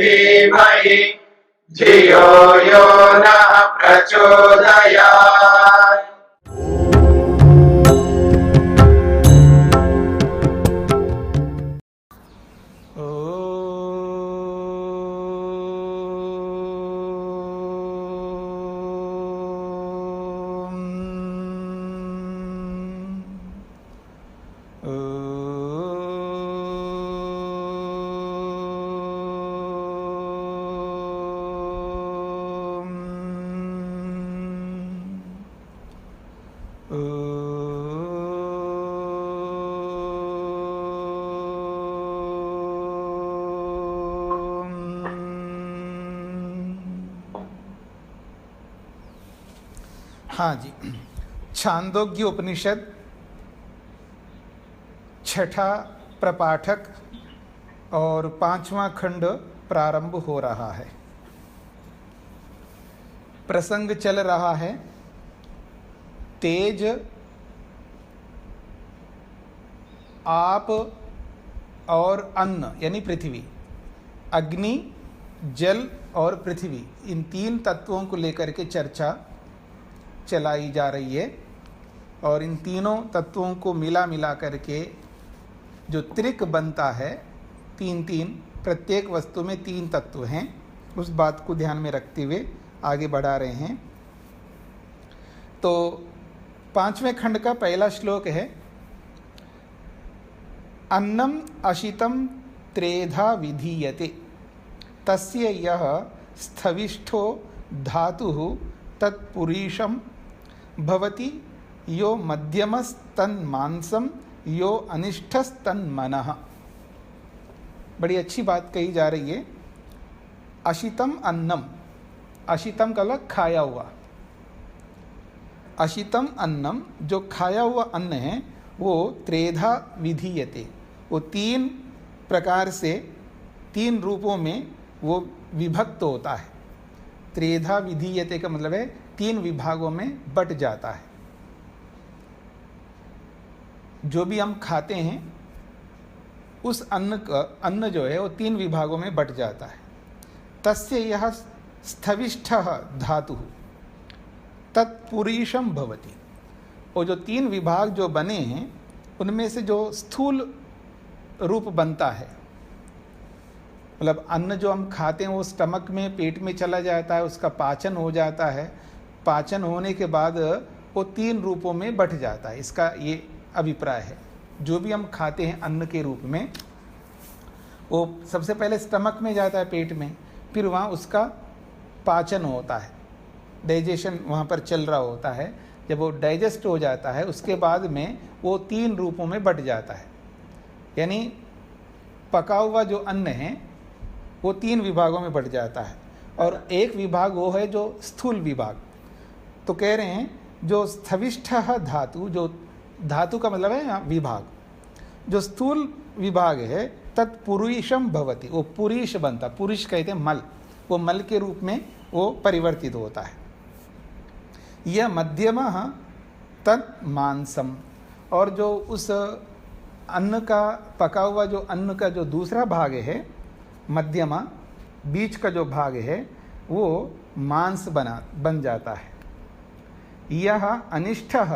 धीमहि धियो यो नः प्रचोदयात्। हाँ जी, छांदोग्य उपनिषद छठा प्रपाठक और 5वां खंड प्रारंभ हो रहा है। प्रसंग चल रहा है तेज, आप और अन्न यानी पृथ्वी, अग्नि, जल और पृथ्वी, इन 3 तत्वों को लेकर के चर्चा चलाई जा रही है। और इन तीनों तत्वों को मिला करके जो त्रिक बनता है, 3 प्रत्येक वस्तु में 3 तत्व हैं, उस बात को ध्यान में रखते हुए आगे बढ़ा रहे हैं। तो 5वें खंड का पहला श्लोक है, अन्नम अशितम त्रेधा विधीयते तस्य यः स्थविष्ठो धातुः तत्पुरीशम भवति यो मध्यमस्तन्मांसम यो अनिष्ठस्तन्मनः। बड़ी अच्छी बात कही जा रही है। अशितम अन्नम, अशितम का मतलब खाया हुआ, अशितम अन्नम जो खाया हुआ अन्न है वो त्रेधा विधीयते, वो 3 प्रकार से 3 रूपों में वो विभक्त होता है। त्रेधा विधीयते का मतलब है 3 विभागों में बट जाता है। जो भी हम खाते हैं उस अन्न जो है वो 3 विभागों में बट जाता है। तस्य यह स्थविष्ठः धातुः तत्पुरीशम भवति, वो जो 3 विभाग जो बने हैं उनमें से जो स्थूल रूप बनता है, मतलब अन्न जो हम खाते हैं वो स्टमक में, पेट में चला जाता है, उसका पाचन हो जाता है, पाचन होने के बाद वो 3 रूपों में बट जाता है। इसका ये अभिप्राय है। जो भी हम खाते हैं अन्न के रूप में वो सबसे पहले स्टमक में जाता है, पेट में, फिर वहाँ उसका पाचन होता है, डाइजेशन वहाँ पर चल रहा होता है। जब वो डाइजेस्ट हो जाता है उसके बाद में वो 3 रूपों में बट जाता है। यानी पका हुआ जो अन्न है वो 3 विभागों में बट जाता है। और एक विभाग वो है जो स्थूल विभाग। तो कह रहे हैं जो स्थविष्ठः धातु, जो धातु का मतलब है यहाँ विभाग, जो स्थूल विभाग है तत्पुरुषम भवति, वो पुरुष बनता, पुरुष कहते हैं मल, वो मल के रूप में वो परिवर्तित होता है। यह मध्यमः तन्मांसम, और जो उस अन्न का, पका हुआ जो अन्न का जो दूसरा भाग है, मध्यमा, बीच का जो भाग है, वो मांस बन जाता है। यह अनिष्ठः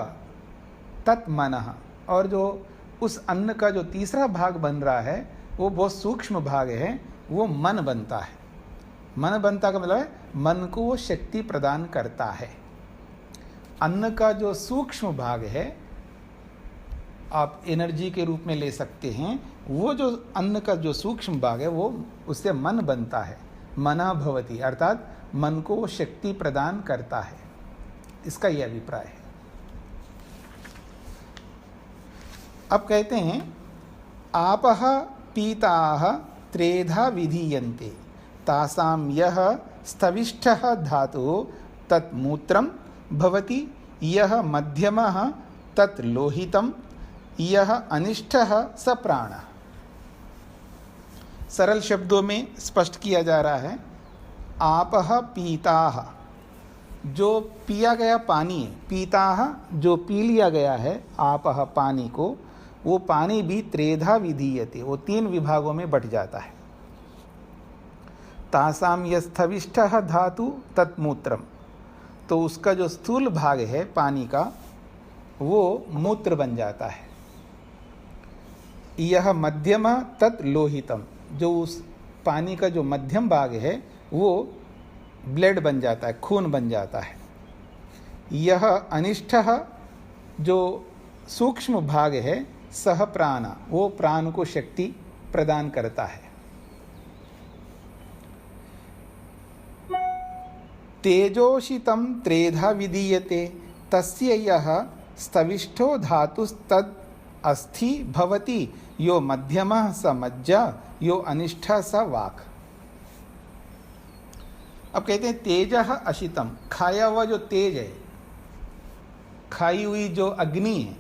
तत्मनः, और जो उस अन्न का जो तीसरा भाग बन रहा है वो बहुत सूक्ष्म भाग है, वो मन बनता है। मन बनता का मतलब है मन को वो शक्ति प्रदान करता है। अन्न का जो सूक्ष्म भाग है आप एनर्जी के रूप में ले सकते हैं, वो जो अन्न का जो सूक्ष्म भाग है वो उससे मन बनता है। मना भवति, अर्थात मन को वो शक्ति प्रदान करता है। इसका ये अभिप्राय है। अब कहते हैं आपः पीताः त्रेधा विधीयन्ते तासां यः स्थविष्ठः धातुः तत् मूत्रं भवति, यः मध्यमः तत् लोहितं, यह अनिष्ठः स प्राणः। सरल शब्दों में स्पष्ट किया जा रहा है। आपः पीताः, जो पिया गया पानी है, पीताः जो पी लिया गया है, आपः पानी को, वो पानी भी त्रेधा विधीयते, वो 3 विभागों में बट जाता है। तासाम यस्थविष्ठः धातु तत्मूत्रम, तो उसका जो स्थूल भाग है पानी का वो मूत्र बन जाता है। यह मध्यम तत् लोहितम, जो उस पानी का जो मध्यम भाग है वो ब्लड बन जाता है, खून बन जाता है। यह अनिष्ठः, जो सूक्ष्म भाग है, सह प्राण, वो प्राण को शक्ति प्रदान करता है। तेजोषितं त्रेधा विधीयते, तस्य यः स्तविष्ठो धातुस्तद् अस्थि भवति, यो मध्यमः स मज्जा, यो अनिष्ठः स वाक्। अब कहते हैं तेजः अशितम, खाया हुआ जो तेज है, खाई हुई जो अग्नि है,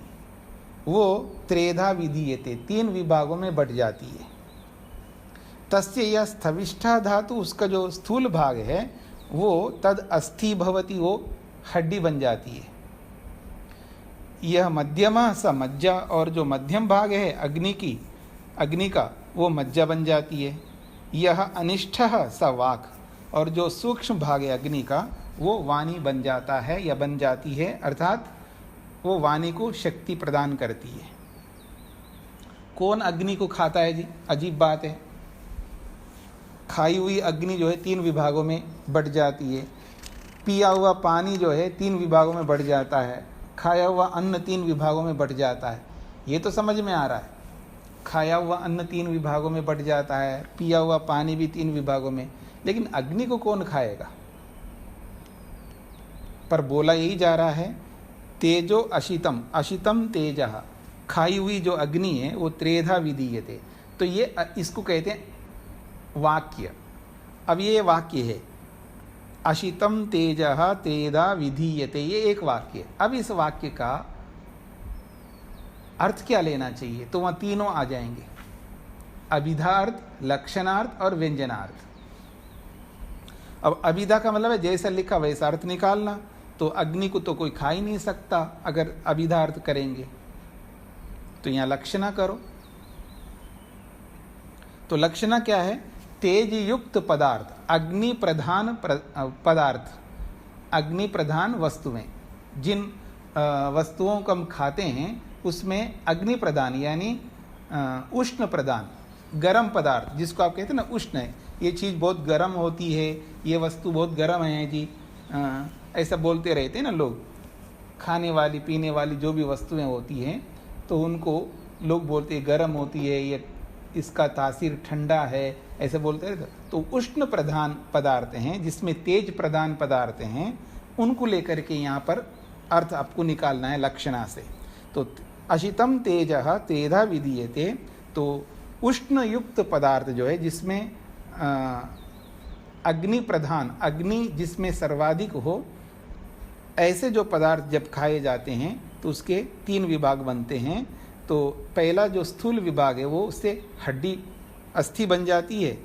वो त्रेधा विधीयते, 3 विभागों में बट जाती है। तस्य यह स्थविष्ठा धातु, उसका जो स्थूल भाग है वो तद अस्थि भवति, वो हड्डी बन जाती है। यह मध्यमा स मज्जा, और जो मध्यम भाग है अग्नि का वो मज्जा बन जाती है। यह अनिष्ठः स वाक्, और जो सूक्ष्म भाग है अग्नि का वो वाणी बन जाता है या बन जाती है, अर्थात वो वाणी को शक्ति प्रदान करती है। कौन अग्नि को खाता है जी? अजीब बात है। खाई हुई अग्नि जो है 3 विभागों में बट जाती है। पिया हुआ पानी जो है 3 विभागों में बट जाता है। खाया हुआ अन्न 3 विभागों में बट जाता है। ये तो समझ में आ रहा है, खाया हुआ अन्न 3 विभागों में बट जाता है, पिया हुआ पानी भी 3 विभागों में, लेकिन अग्नि को कौन खाएगा? पर बोला यही जा रहा है, तेजो अशितम, अशितम तेजः, खाई हुई जो अग्नि है वो त्रेधा विधीयते। तो ये इसको कहते हैं वाक्य। अब ये वाक्य है, अशितम तेजः त्रेधा विधीयते, ये एक वाक्य। अब इस वाक्य का अर्थ क्या लेना चाहिए? तो वहाँ तीनों आ जाएंगे, अभिधार्थ, लक्षणार्थ और व्यंजनार्थ। अब अभिधा का मतलब है जैसा लिखा वैसा अर्थ निकालना, तो अग्नि को तो कोई खा ही नहीं सकता अगर अभिधार्थ करेंगे, तो यहाँ लक्षणा करो। तो लक्षणा क्या है? तेज युक्त पदार्थ, अग्नि प्रधान पदार्थ, अग्नि प्रधान वस्तुएं, जिन वस्तुओं को हम खाते हैं उसमें अग्नि प्रदान यानी उष्ण प्रदान, गर्म पदार्थ, जिसको आप कहते हैं ना उष्ण है, ये चीज़ बहुत गर्म होती है, ये वस्तु बहुत गर्म है जी, ऐसा बोलते रहते हैं ना लोग। खाने वाली पीने वाली जो भी वस्तुएं होती हैं तो उनको लोग बोलते हैं गर्म होती है, ये इसका तासीर ठंडा है, ऐसे बोलते रहते। तो उष्ण प्रधान पदार्थ हैं, जिसमें तेज प्रधान पदार्थ हैं, उनको लेकर के यहाँ पर अर्थ आपको निकालना है लक्षणा से। तो अशितम तेजः त्रेधा विधीयते, तो उष्ण युक्त पदार्थ जो है जिसमें अग्नि प्रधान, अग्नि जिसमें सर्वाधिक हो, ऐसे जो पदार्थ जब खाए जाते हैं तो उसके 3 विभाग बनते हैं। तो पहला जो स्थूल विभाग है वो उससे हड्डी अस्थि बन जाती है,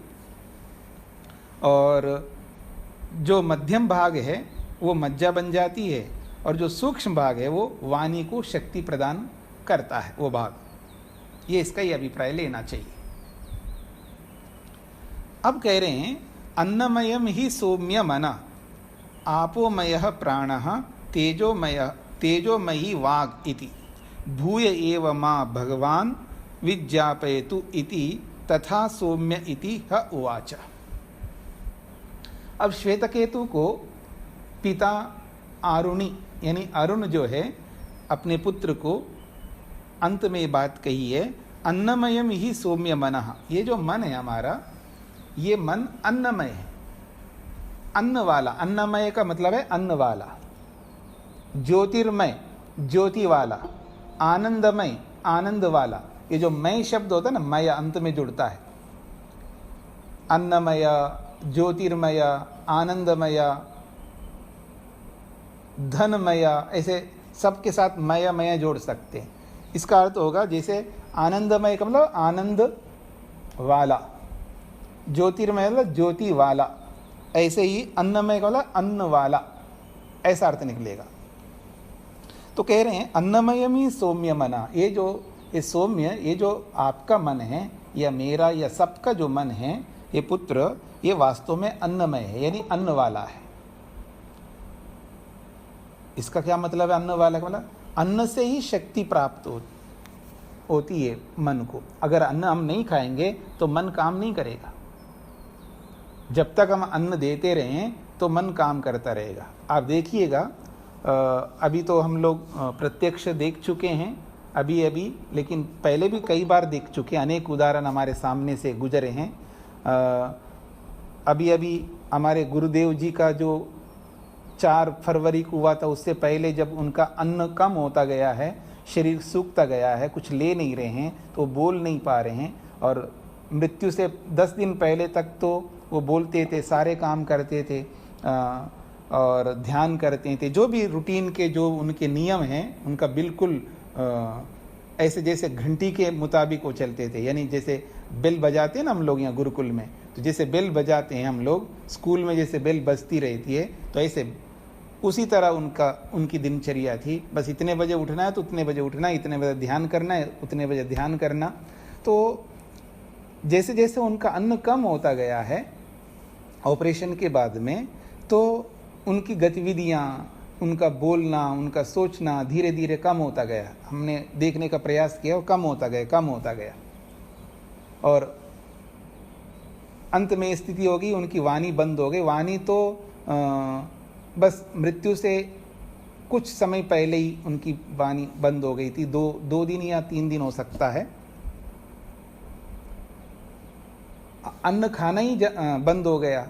और जो मध्यम भाग है वो मज्जा बन जाती है, और जो सूक्ष्म भाग है वो वाणी को शक्ति प्रदान करता है, वो भाग। ये इसका ही अभिप्राय लेना चाहिए। अब कह रहे हैं अन्नमयम ही सौम्य मना, आपोमयः प्राणः, तेजोमयी वाग् इति, भूय एव मा भगवान विज्ञापयतु इति तथा सौम्य इति ह उवाच। अब श्वेतकेतु को पिता आरुणि यानी अरुण जो है अपने पुत्र को अंत में बात कही है, अन्नमयम ही सौम्य मनः, ये जो मन है हमारा, ये मन अन्नमय है, अन्न वाला। अन्नमय का मतलब है अन्न वाला, ज्योतिर्मय ज्योति वाला, आनंदमय आनंद वाला। ये जो मय शब्द होता है ना, मय अंत में जुड़ता है, अन्नमय, ज्योतिर्मय, आनंदमय, धनमय, ऐसे सबके साथ मय मय जोड़ सकते हैं। इसका अर्थ होगा जैसे आनंदमय का मतलब आनंद वाला, ज्योतिर्मय मतलब ज्योति वाला, ऐसे ही अन्नमय का मतलब अन्न वाला, ऐसा अर्थ निकलेगा। तो कह रहे हैं अन्नमयम ही सौम्य मना, ये सौम्य, ये जो आपका मन है या मेरा या सबका जो मन है, ये पुत्र ये वास्तव में अन्नमय है, यानी अन्न वाला है। इसका क्या मतलब है अन्न वाला का मतलब? अन्न से ही शक्ति प्राप्त होती है मन को। अगर अन्न हम नहीं खाएंगे तो मन काम नहीं करेगा। जब तक हम अन्न देते रहें तो मन काम करता रहेगा। आप देखिएगा, अभी तो हम लोग प्रत्यक्ष देख चुके हैं अभी, लेकिन पहले भी कई बार देख चुके हैं। अनेक उदाहरण हमारे सामने से गुजरे हैं। अभी हमारे गुरुदेव जी का जो 4 फरवरी को हुआ था, उससे पहले जब उनका अन्न कम होता गया है, शरीर सूखता गया है, कुछ ले नहीं रहे हैं, तो बोल नहीं पा रहे हैं, और मृत्यु से 10 दिन पहले तक तो वो बोलते थे, सारे काम करते थे और ध्यान करते थे। जो भी रूटीन के जो उनके नियम हैं उनका बिल्कुल ऐसे जैसे घंटी के मुताबिक वो चलते थे। यानी जैसे बेल बजाते हैं ना हम लोग यहाँ गुरुकुल में, तो जैसे बेल बजाते हैं हम लोग स्कूल में, जैसे बेल बजती रहती है, तो ऐसे उसी तरह उनकी दिनचर्या थी। बस इतने बजे उठना है तो उतने बजे उठना, इतने बजे ध्यान करना है उतने बजे ध्यान करना। तो जैसे जैसे उनका अन्न कम होता गया है ऑपरेशन के बाद में, तो उनकी गतिविधियाँ, उनका बोलना, उनका सोचना धीरे धीरे कम होता गया। हमने देखने का प्रयास किया, वो कम होता गया और अंत में स्थिति होगी उनकी वाणी बंद हो गई। वाणी तो बस मृत्यु से कुछ समय पहले ही उनकी वाणी बंद हो गई थी। 2 दिन या 3 दिन हो सकता है। अन्न खाना ही बंद हो गया।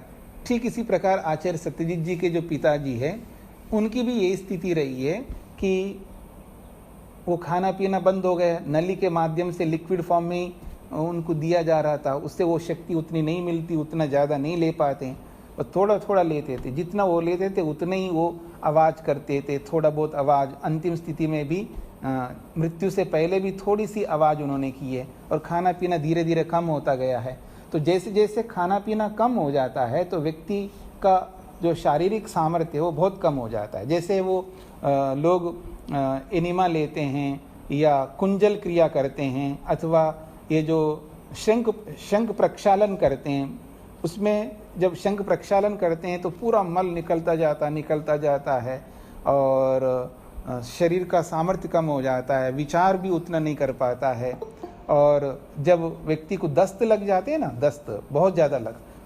ठीक इसी प्रकार आचार्य सत्यजीत जी के जो पिताजी है, उनकी भी ये स्थिति रही है कि वो खाना पीना बंद हो गया। नली के माध्यम से लिक्विड फॉर्म में ही उनको दिया जा रहा था, उससे वो शक्ति उतनी नहीं मिलती, उतना ज़्यादा नहीं ले पाते, और थोड़ा थोड़ा लेते थे। जितना वो लेते थे उतने ही वो आवाज़ करते थे, थोड़ा बहुत आवाज़। अंतिम स्थिति में भी मृत्यु से पहले भी थोड़ी सी आवाज़ उन्होंने की है, और खाना पीना धीरे धीरे कम होता गया है। तो जैसे जैसे खाना पीना कम हो जाता है तो व्यक्ति का जो शारीरिक सामर्थ्य है वो बहुत कम हो जाता है। जैसे वो लोग एनिमा लेते हैं या कुंजल क्रिया करते हैं, अथवा ये जो शंख प्रक्षालन करते हैं, उसमें जब शंख प्रक्षालन करते हैं तो पूरा मल निकलता जाता है और शरीर का सामर्थ्य कम हो जाता है, विचार भी उतना नहीं कर पाता है। और जब व्यक्ति को दस्त लग जाते हैं ना, दस्त बहुत ज़्यादा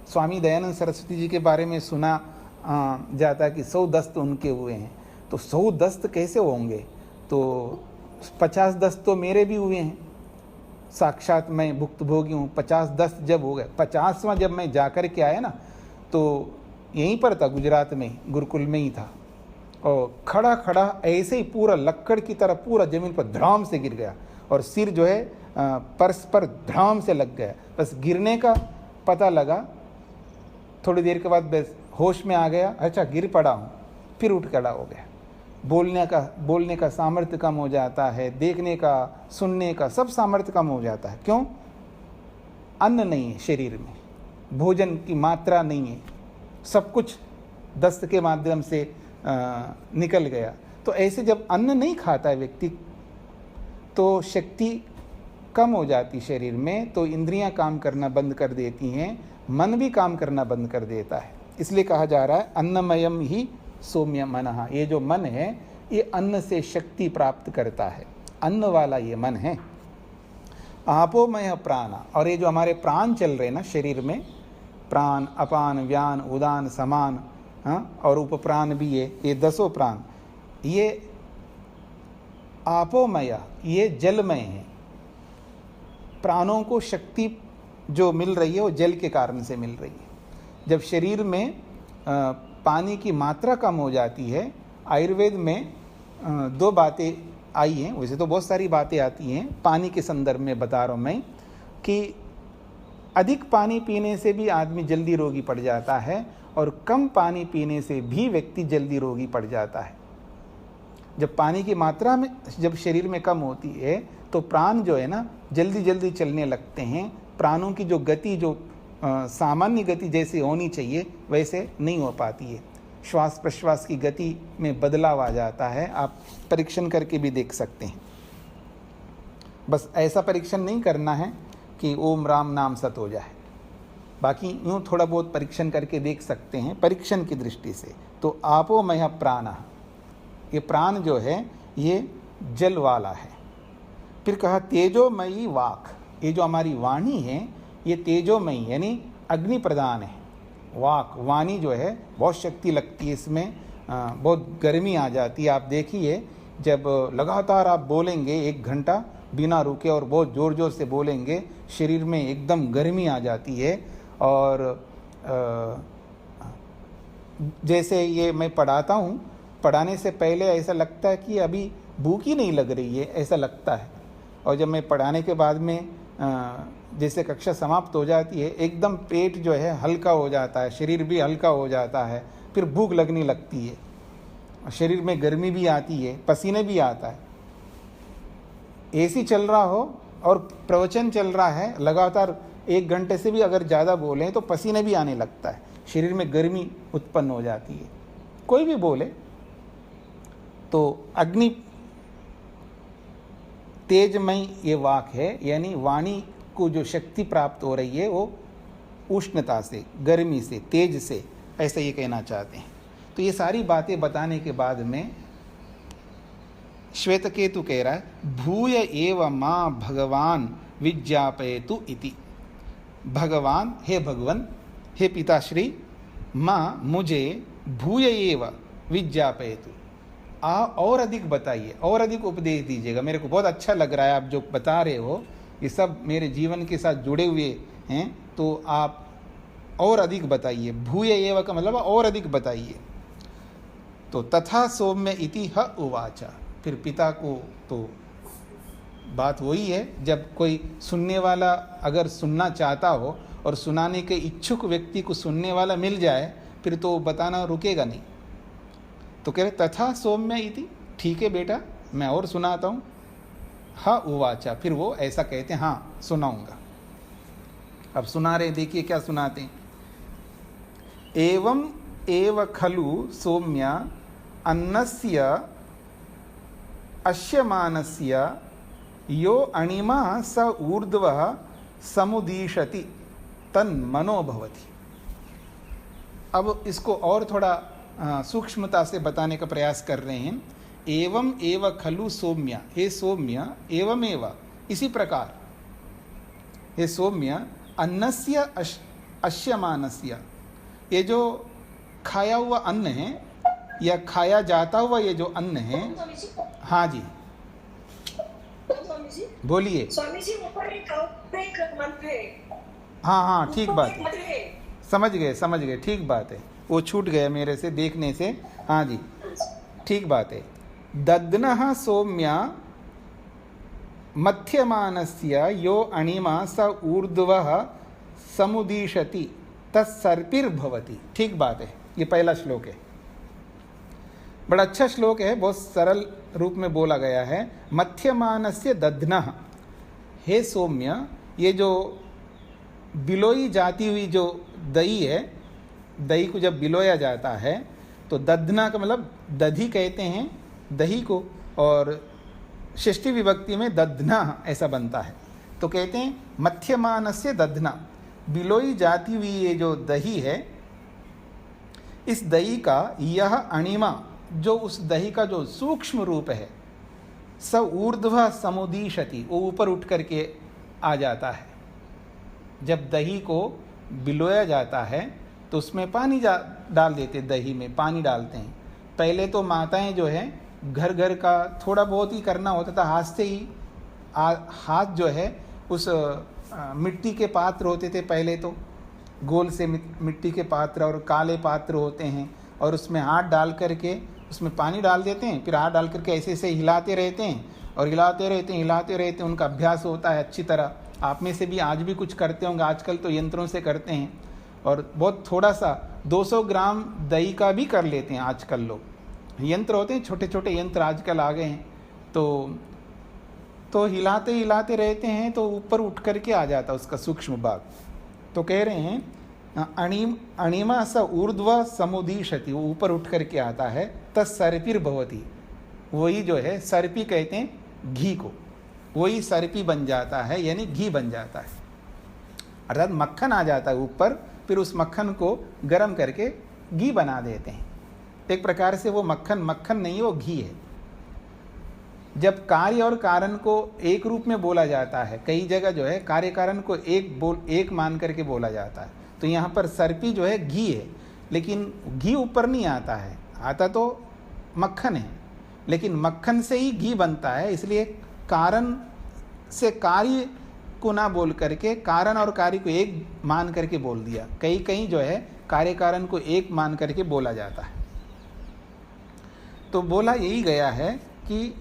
स्वामी दयानंद सरस्वती जी के बारे में सुना जाता है कि 100 दस्त उनके हुए हैं। तो 100 दस्त कैसे होंगे? तो 50 दस्त तो मेरे भी हुए हैं, साक्षात मैं भुक्तभोगी हूँ। 50 दस्त जब हो गए, 50वां जब मैं जाकर के आया ना, तो यहीं पर था, गुजरात में, गुरुकुल में ही था, और खड़ा खड़ा ऐसे ही पूरा लक्कड़ की तरह पूरा जमीन पर धड़ाम से गिर गया, और सिर जो है पर्स पर धड़ाम से लग गया। बस गिरने का पता लगा, थोड़ी देर के बाद बस होश में आ गया, अच्छा गिर पड़ा हूँ, फिर उठ खड़ा हो गया। बोलने का सामर्थ्य कम हो जाता है, देखने का, सुनने का सब सामर्थ्य कम हो जाता है। क्यों? अन्न नहीं है शरीर में, भोजन की मात्रा नहीं है, सब कुछ दस्त के माध्यम से निकल गया। तो ऐसे जब अन्न नहीं खाता है व्यक्ति, तो शक्ति कम हो जाती शरीर में, तो इंद्रियां काम करना बंद कर देती हैं, मन भी काम करना बंद कर देता है। इसलिए कहा जा रहा है अन्नमयम ही सौम्य मनः। ये जो मन है ये अन्न से शक्ति प्राप्त करता है, अन्न वाला ये मन है। आपोमय प्राण, और ये जो हमारे प्राण चल रहे हैं ना शरीर में, प्राण, अपान, व्यान, उदान, समान, और उपप्राण भी है, ये 10 प्राण, ये आपोमय, ये जलमय है। प्राणों को शक्ति जो मिल रही है वो जल के कारण से मिल रही है। जब शरीर में पानी की मात्रा कम हो जाती है, आयुर्वेद में 2 बातें आई हैं, वैसे तो बहुत सारी बातें आती हैं, पानी के संदर्भ में बता रहा हूँ मैं, कि अधिक पानी पीने से भी आदमी जल्दी रोगी पड़ जाता है, और कम पानी पीने से भी व्यक्ति जल्दी रोगी पड़ जाता है। जब पानी की मात्रा में जब शरीर में कम होती है तो प्राण जो है ना जल्दी जल्दी चलने लगते हैं। प्राणों की जो गति, जो सामान्य गति जैसे होनी चाहिए वैसे नहीं हो पाती है। श्वास प्रश्वास की गति में बदलाव आ जाता है। आप परीक्षण करके भी देख सकते हैं। बस ऐसा परीक्षण नहीं करना है कि ओम राम नाम सत हो जाए, बाकी यूँ थोड़ा बहुत परीक्षण करके देख सकते हैं परीक्षण की दृष्टि से। तो आपोमय प्राण, ये प्राण जो है ये जल वाला है। फिर कहा तेजोमयी वाक, ये जो हमारी वाणी है ये तेजोमयी यानी अग्नि प्रदान है। वाक वाणी जो है बहुत शक्ति लगती है इसमें, बहुत गर्मी आ जाती है। आप देखिए जब लगातार आप बोलेंगे 1 घंटा बिना रुके और बहुत ज़ोर ज़ोर से बोलेंगे, शरीर में एकदम गर्मी आ जाती है। और जैसे ये मैं पढ़ाता हूँ, पढ़ाने से पहले ऐसा लगता है कि अभी भूख ही नहीं लग रही है, ऐसा लगता है। और जब मैं पढ़ाने के बाद में जैसे कक्षा समाप्त हो जाती है, एकदम पेट जो है हल्का हो जाता है, शरीर भी हल्का हो जाता है, फिर भूख लगने लगती है, शरीर में गर्मी भी आती है, पसीने भी आता है। एसी चल रहा हो और प्रवचन चल रहा है, लगातार 1 घंटे से भी अगर ज़्यादा बोलें तो पसीने भी आने लगता है, शरीर में गर्मी उत्पन्न हो जाती है। कोई भी बोले तो अग्नि तेजमय ये वाक है, यानी वाणी को जो शक्ति प्राप्त हो रही है वो उष्णता से, गर्मी से, तेज से, ऐसा ये कहना चाहते हैं। तो ये सारी बातें बताने के बाद में श्वेतकेतु कह रहा है भूय एव मां भगवान विज्ञापयतु इति। भगवान, हे भगवान, हे पिताश्री, मां मुझे भूय एव विज्ञापयतु, और अधिक बताइए, और अधिक उपदेश दीजिएगा। मेरे को बहुत अच्छा लग रहा है आप जो बता रहे हो, ये सब मेरे जीवन के साथ जुड़े हुए हैं, तो आप और अधिक बताइए। भूय एव का मतलब और अधिक बताइए। तो तथा सौम्य इति ह उवाचा, फिर पिता को तो बात वही है, जब कोई सुनने वाला अगर सुनना चाहता हो और सुनाने के इच्छुक व्यक्ति को सुनने वाला मिल जाए, फिर तो बताना रुकेगा नहीं। तो कह रहे तथा सौम्य इति, ठीक है बेटा मैं और सुनाता हूँ। हाँ उवाचा, फिर वो ऐसा कहते हैं हाँ सुनाऊंगा। अब सुना रहे, देखिए क्या सुनाते हैं। एवं एव खलु सौम्य अन्नस्य अश्यमानस्य यो अणिमा स ऊर्ध्वः समुदीशति तन्मनो भवति। अब इसको और थोड़ा सूक्ष्मता से बताने का प्रयास कर रहे हैं। एवं एव खलु सौम्य, हे सौम्य, एवं एव इसी प्रकार, हे सौम्य, अन्नस्य अश्यमानस्य, ये जो खाया हुआ अन्न है या खाया जाता हुआ ये जो अन्न है। हाँ जी बोलिए। स्वामी जी ऊपर एक मंत्र है। हाँ हाँ ठीक बात है, समझ गए ठीक बात है, वो छूट गया मेरे से देखने से। हाँ जी ठीक बात है। दद्नः सौम्य मध्यमानस्य यो अणिमा स ऊर्ध्वः समुदीशति तत्सर्पिर्भवति। ठीक बात है, ये पहला श्लोक है, बड़ा अच्छा श्लोक है, बहुत सरल रूप में बोला गया है। मध्यमानस्य दध्नः, हे सौम्य, ये जो बिलोई जाती हुई जो दही है, दही को जब बिलोया जाता है तो दध्ना का मतलब दधी कहते हैं दही को, और षष्ठी विभक्ति में दध्ना ऐसा बनता है। तो कहते हैं मध्यमानस्य दध्ना, बिलोई जाती हुई ये जो दही है, इस दही का यह अणिमा, जो उस दही का जो सूक्ष्म रूप है, स ऊर्ध्व समुदीशति, वो ऊपर उठ करके आ जाता है। जब दही को बिलोया जाता है तो उसमें पानी डाल देते, दही में पानी डालते हैं। पहले तो माताएं जो है घर घर का थोड़ा बहुत ही करना होता था, हाथ से ही हाथ जो है उस मिट्टी के पात्र होते थे, पहले तो गोल से मिट्टी के पात्र और काले पात्र होते हैं, और उसमें हाथ डाल करके उसमें पानी डाल देते हैं, फिर हाथ डाल करके ऐसे ऐसे हिलाते रहते हैं और हिलाते रहते हैं। उनका अभ्यास होता है अच्छी तरह। आप में से भी आज भी कुछ करते होंगे, आजकल तो यंत्रों से करते हैं, और बहुत थोड़ा सा 200 ग्राम दही का भी कर लेते हैं आजकल लोग। यंत्र होते हैं, छोटे छोटे यंत्र आजकल आ गए हैं, तो हिलाते रहते हैं तो ऊपर उठ करके आ जाता है उसका सूक्ष्म भाग। तो कह रहे हैं अणिमा स ऊर्ध्व समुदीशति, वो ऊपर उठ करके आता है। तत्सर्पिर्भवति, वही जो है सर्पी कहते हैं घी को, वही सर्पी बन जाता है, यानी घी बन जाता है। अर्थात मक्खन आ जाता है ऊपर, फिर उस मक्खन को गर्म करके घी बना देते हैं। एक प्रकार से वो मक्खन मक्खन नहीं है, वो घी है। जब कार्य और कारण को एक रूप में बोला जाता है, कई जगह जो है कार्य कारण को एक मान करके बोला जाता है, तो यहाँ पर सर्पी जो है घी है, लेकिन घी ऊपर नहीं आता है, आता तो मक्खन है, लेकिन मक्खन से ही घी बनता है, इसलिए कारण से कार्य को ना बोल करके कारण और कार्य को एक मान करके बोल दिया। कहीं कहीं जो है कार्य कारण को एक मान करके बोला जाता है। तो बोला यही गया है कि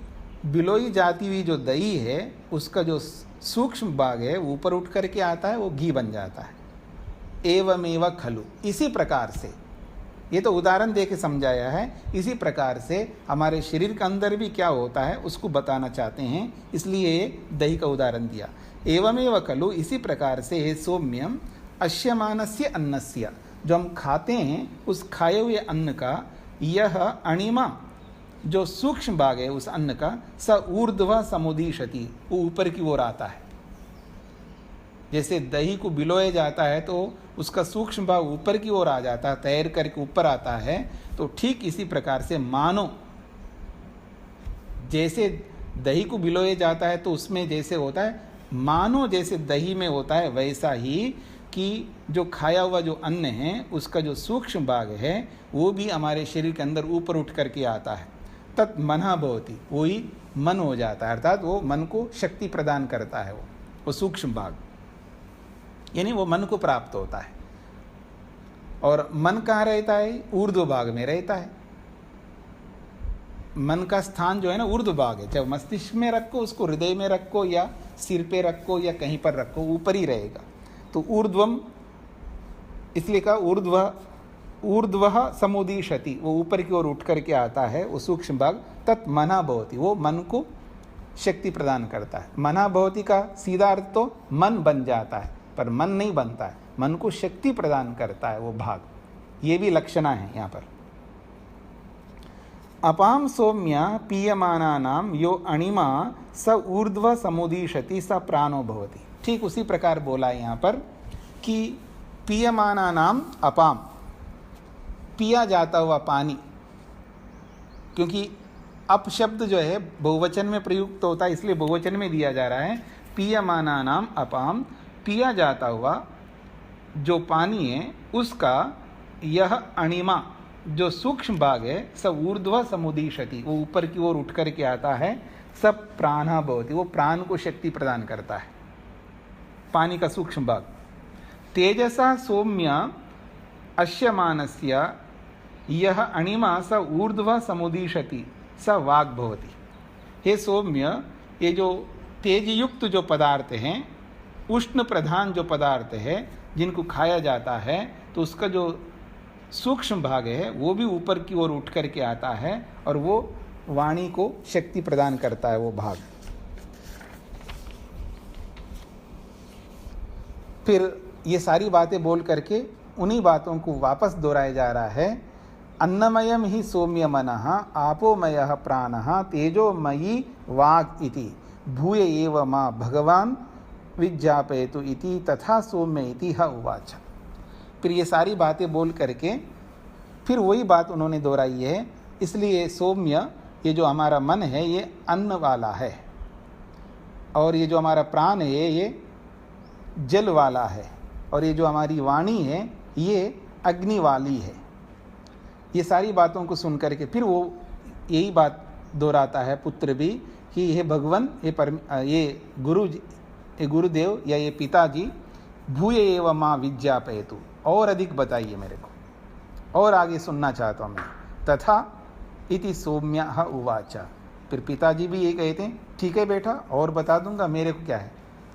बिलोई जाती हुई जो दही है उसका जो सूक्ष्म भाग है ऊपर उठ करके आता है, वो घी बन जाता है। एवमेव खलु, इसी प्रकार से, ये तो उदाहरण दे के समझाया है, इसी प्रकार से हमारे शरीर के अंदर भी क्या होता है उसको बताना चाहते हैं, इसलिए दही का उदाहरण दिया। एवमेव खलु, इसी प्रकार से हे सौम्यम अश्यमानस्य अन्नस्य, जो हम खाते हैं उस खाए हुए अन्न का यह अणिमा, जो सूक्ष्म भाग है उस अन्न का, स ऊर्ध्व समुदीशति, वो ऊपर की ओर आता है। जैसे दही को बिलोया जाता है तो उसका सूक्ष्म भाग ऊपर की ओर आ जाता है, तैर करके ऊपर आता है, तो ठीक इसी प्रकार से मानो जैसे दही को बिलोया जाता है तो उसमें जैसे होता है, मानो जैसे दही में होता है, वैसा ही कि जो खाया हुआ जो अन्न है उसका जो सूक्ष्म भाग है वो भी हमारे शरीर के अंदर ऊपर उठ करके आता है। तत् मना भवति, वही मन हो जाता है, अर्थात वो मन को शक्ति प्रदान करता है। वो सूक्ष्म भाग यानी वो मन को प्राप्त होता है। और मन कहाँ रहता है? ऊर्ध्व भाग में रहता है। मन का स्थान जो है ना ऊर्ध्व भाग है, चाहे मस्तिष्क में रखो, उसको हृदय में रखो या सिर पे रखो या कहीं पर रखो, ऊपर ही रहेगा। तो ऊर्ध्वम इसलिए कहा ऊर्ध्व समुदीशति, वो ऊपर की ओर उठ करके आता है, वो सूक्ष्म भाग। तत् मना भवति, वो मन को शक्ति प्रदान करता है। मना भवति का सीधा अर्थ तो मन बन जाता है, पर मन नहीं बनता है, मन को शक्ति प्रदान करता है वो भाग। ये भी लक्षणा है यहाँ पर। अपाम सौम्य पीयमानानाम यो अणिमा स ऊर्ध्व समुदीशति स प्राणो भवति। ठीक उसी प्रकार बोला है यहाँ पर कि पीयमानानाम अपाम, पिया जाता हुआ पानी, क्योंकि अप शब्द जो है बहुवचन में प्रयुक्त होता है, इसलिए बहुवचन में दिया जा रहा है। पीयमानानाम अपाम, पिया जाता हुआ जो पानी है उसका यह अणिमा, जो सूक्ष्म भाग है, सब ऊर्ध्व समुदीशति, वो ऊपर की ओर उठ करके आता है। सब प्राणा भवति, वो प्राण को शक्ति प्रदान करता है, पानी का सूक्ष्म भाग। तेजसा सौम्य अश्यमानस्य यह अणिमा स ऊर्ध्व समुदीशति स वाग् भवति। हे सौम्य, ये जो तेजयुक्त जो पदार्थ हैं, उष्ण प्रधान जो पदार्थ है जिनको खाया जाता है, तो उसका जो सूक्ष्म भाग है वो भी ऊपर की ओर उठ करके आता है और वो वाणी को शक्ति प्रदान करता है वो भाग। फिर ये सारी बातें बोल करके उन्हीं बातों को वापस दोहराया जा रहा है। अन्नमयम ही सौम्य मनः आपोमयः प्राणः तेजोमयी वाग् इति भूय एव मा भगवान विज्ञापयतु इति तथा सौम्य इति ह उवाच। फिर ये सारी बातें बोल करके फिर वही बात उन्होंने दोहराई है। इसलिए सौम्य, ये जो हमारा मन है ये अन्न वाला है, और ये जो हमारा प्राण है ये जल वाला है, और ये जो हमारी वाणी है ये अग्नि वाली है। ये सारी बातों को सुन करके फिर वो यही बात दोहराता है पुत्र भी कि हे भगवान, ये गुरुदेव या ये पिताजी, भूय एव मां विज्ञापयतु, और अधिक बताइए मेरे को, और आगे सुनना चाहता हूँ मैं। तथा इति सौम्यः उवाच। फिर पिताजी भी ये कहते हैं, ठीक है बेटा, और बता दूंगा, मेरे को क्या है,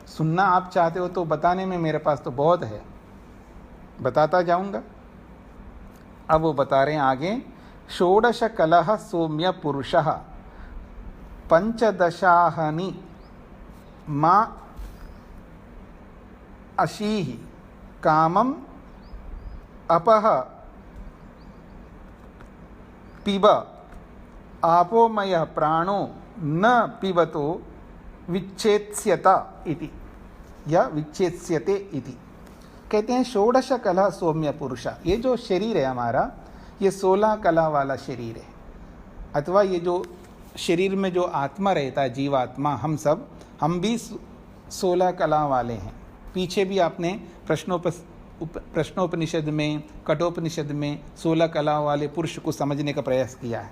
सुनना आप चाहते हो तो बताने में मेरे पास तो बहुत है, बताता जाऊंगा। अब वो बता रहे हैं आगे, षोडश कलह सौम्य पुरुषः पंचदशाहनि मा अशीहि कामम अपह पिब आपोमय प्राणो न पिबतो विच्छेत्स्यत इति या विच्छेत्स्यते इति। कहते हैं षोडश कला सौम्य पुरुषा, ये जो शरीर है हमारा, ये 16 कला वाला शरीर है, अथवा ये जो शरीर में जो आत्मा रहता है, जीवात्मा, हम भी 16 कला वाले हैं। पीछे भी आपने प्रश्नोपनिषद में, कठोपनिषद में 16 कला वाले पुरुष को समझने का प्रयास किया है।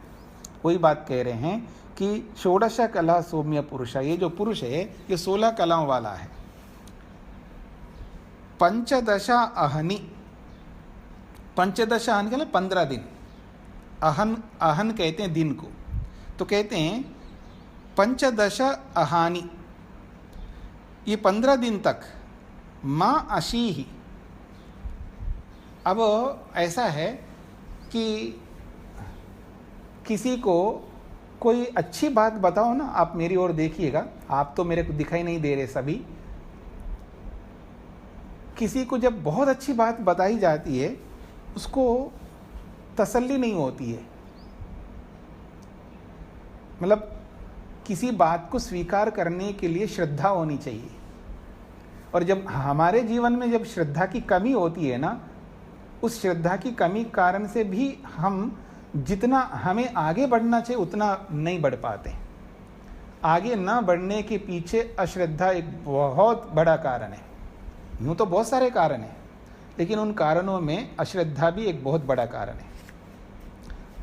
वही बात कह रहे हैं कि षोडश कला सौम्य पुरुष, ये जो पुरुष है ये 16 कलाओं वाला है। पंचदशा अहनि, पंचदशा अहन के 15 दिन, अहन कहते हैं दिन को, तो कहते हैं पंचदश अहानि, ये 15 दिन तक माँ अशी ही। अब ऐसा है कि किसी को कोई अच्छी बात बताओ ना, आप मेरी ओर देखिएगा, आप तो मेरे को दिखाई नहीं दे रहे सभी। किसी को जब बहुत अच्छी बात बताई जाती है उसको तसल्ली नहीं होती है, मतलब किसी बात को स्वीकार करने के लिए श्रद्धा होनी चाहिए। और जब हमारे जीवन में जब श्रद्धा की कमी होती है ना, उस श्रद्धा की कमी कारण से भी हम जितना हमें आगे बढ़ना चाहिए उतना नहीं बढ़ पाते। आगे ना बढ़ने के पीछे अश्रद्धा एक बहुत बड़ा कारण है। यूँ तो बहुत सारे कारण हैं, लेकिन उन कारणों में अश्रद्धा भी एक बहुत बड़ा कारण है।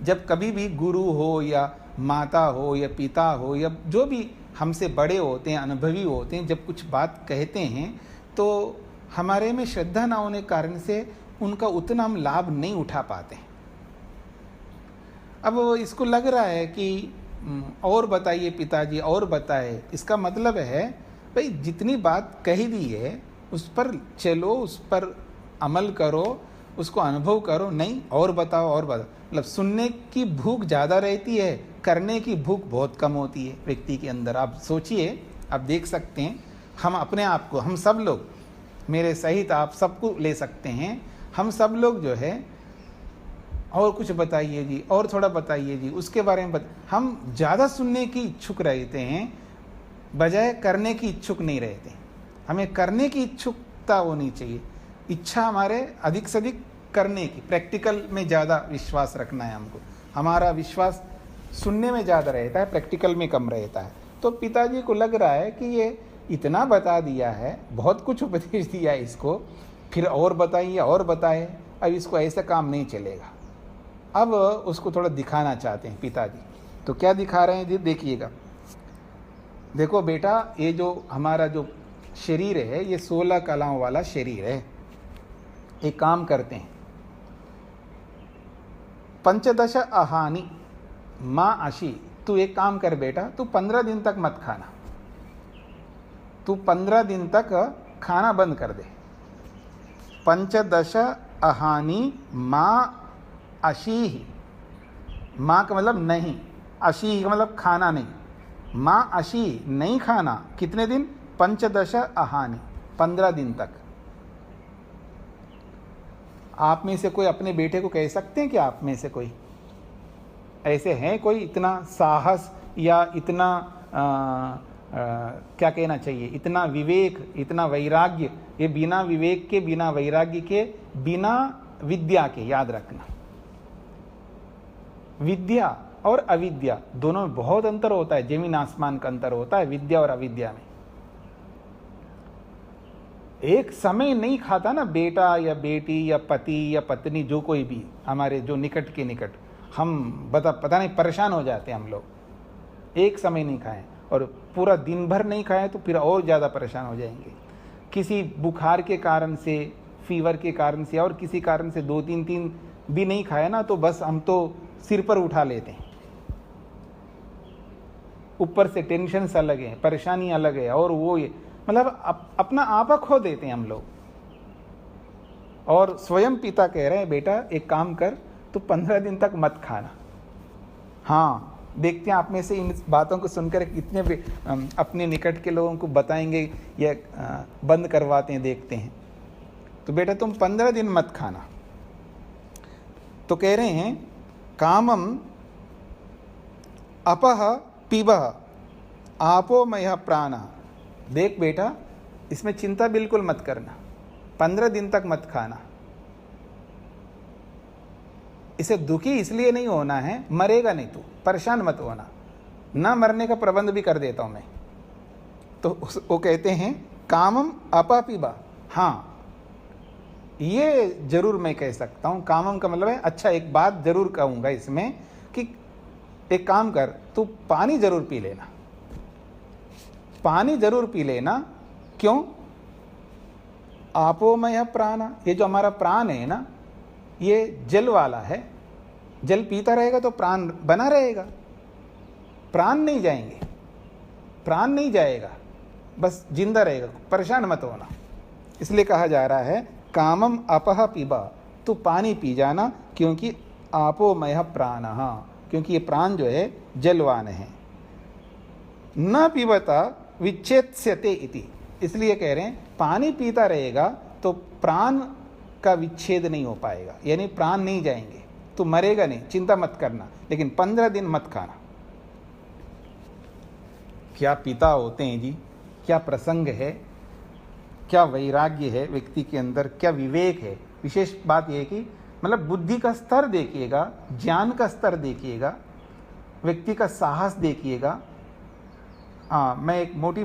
जब कभी भी गुरु हो या माता हो या पिता हो या जो भी हमसे बड़े होते हैं, अनुभवी होते हैं, जब कुछ बात कहते हैं तो हमारे में श्रद्धा ना होने के कारण से उनका उतना हम लाभ नहीं उठा पाते। अब इसको लग रहा है कि और बताइए पिताजी, और बताए, इसका मतलब है भाई जितनी बात कही दी है उस पर चलो, उस पर अमल करो, उसको अनुभव करो। नहीं, और बताओ, और बताओ, मतलब सुनने की भूख ज़्यादा रहती है, करने की भूख बहुत कम होती है व्यक्ति के अंदर। आप सोचिए, आप देख सकते हैं, हम अपने आप को, हम सब लोग, मेरे सहित आप सबको ले सकते हैं, हम सब लोग जो है और कुछ बताइए जी, और थोड़ा बताइए जी, उसके बारे में हम ज़्यादा सुनने की इच्छुक रहते हैं बजाय करने की इच्छुक नहीं रहते। हमें करने की इच्छुकता होनी चाहिए, इच्छा हमारे अधिक से अधिक करने की, प्रैक्टिकल में ज़्यादा विश्वास रखना है हमको। हमारा विश्वास सुनने में ज़्यादा रहता है, प्रैक्टिकल में कम रहता है। तो पिताजी को लग रहा है कि ये इतना बता दिया है, बहुत कुछ उपदेश दिया है इसको, फिर और बताइए और बताए, अब इसको ऐसा काम नहीं चलेगा। अब उसको थोड़ा दिखाना चाहते हैं पिताजी। तो क्या दिखा रहे हैं जी, देखिएगा। देखो बेटा, ये जो हमारा जो शरीर है ये 16 कलाओं वाला शरीर है। एक काम करते हैं, पंचदश अहानि माँ अशी, तू एक काम कर बेटा, तू 15 दिन तक मत खाना, तू 15 दिन तक खाना बंद कर दे। पंचदश अहानि माँ अशी, माँ का मतलब नहीं, अशी का मतलब खाना नहीं, माँ अशी नहीं खाना। कितने दिन? पंचदश अहानि, 15 दिन तक। आप में से कोई अपने बेटे को कह सकते हैं कि आप में से कोई ऐसे हैं, कोई इतना साहस या इतना क्या कहना चाहिए, इतना विवेक, इतना वैराग्य? ये बिना विवेक के, बिना वैराग्य के, बिना विद्या के, याद रखना, विद्या और अविद्या दोनों में बहुत अंतर होता है, जमीन आसमान का अंतर होता है विद्या और अविद्या में। एक समय नहीं खाता ना बेटा या बेटी या पति या पत्नी, जो कोई भी हमारे जो निकट के निकट, हम पता नहीं परेशान हो जाते हैं हम लोग। एक समय नहीं खाएं और पूरा दिन भर नहीं खाएं तो फिर और ज़्यादा परेशान हो जाएंगे। किसी बुखार के कारण से, फीवर के कारण से, और किसी कारण से 2-3 दिन भी नहीं खाए ना, तो बस हम तो सिर पर उठा लेते हैं। ऊपर से टेंशन अलग है, परेशानी अलग है, और वो ये मतलब अपना आपा खो देते हैं हम लोग। और स्वयं पिता कह रहे हैं बेटा एक काम कर, तो 15 दिन तक मत खाना। हाँ, देखते हैं आप में से इन बातों को सुनकर कितने भी अपने निकट के लोगों को बताएंगे या बंद करवाते हैं, देखते हैं। तो बेटा तुम 15 दिन मत खाना। तो कह रहे हैं कामम अपह पीबह आपोमय प्राण। देख बेटा, इसमें चिंता बिल्कुल मत करना। 15 दिन तक मत खाना। इसे दुखी इसलिए नहीं होना है, मरेगा नहीं तू, परेशान मत होना, ना मरने का प्रबंध भी कर देता हूं मैं। तो वो कहते हैं कामम अपापिबा। हाँ, ये जरूर मैं कह सकता हूं, कामम का मतलब है अच्छा, एक बात जरूर कहूंगा इसमें कि एक काम कर, तू पानी जरूर पी लेना, पानी जरूर पी लेना। क्यों? आपोमय प्राणा, ये जो हमारा प्राण है ना, ये जल वाला है। जल पीता रहेगा तो प्राण बना रहेगा, प्राण नहीं जाएंगे, प्राण नहीं जाएगा, बस जिंदा रहेगा, परेशान मत होना। इसलिए कहा जा रहा है कामम अपह पिबा, तू पानी पी जाना, क्योंकि आपोमय प्राणः, क्योंकि ये प्राण जो है जलवान है। न पिबता विच्छेद्यते इति, इसलिए कह रहे हैं पानी पीता रहेगा तो प्राण का विच्छेद नहीं हो पाएगा, यानी प्राण नहीं जाएंगे, तो मरेगा नहीं, चिंता मत करना, लेकिन 15 दिन मत खाना। क्या पिता होते हैं जी, क्या प्रसंग है, क्या वैराग्य है व्यक्ति के अंदर, क्या विवेक है। विशेष बात यह है कि मतलब बुद्धि का स्तर देखिएगा, ज्ञान का स्तर देखिएगा, व्यक्ति का साहस देखिएगा। हाँ, मैं एक मोटी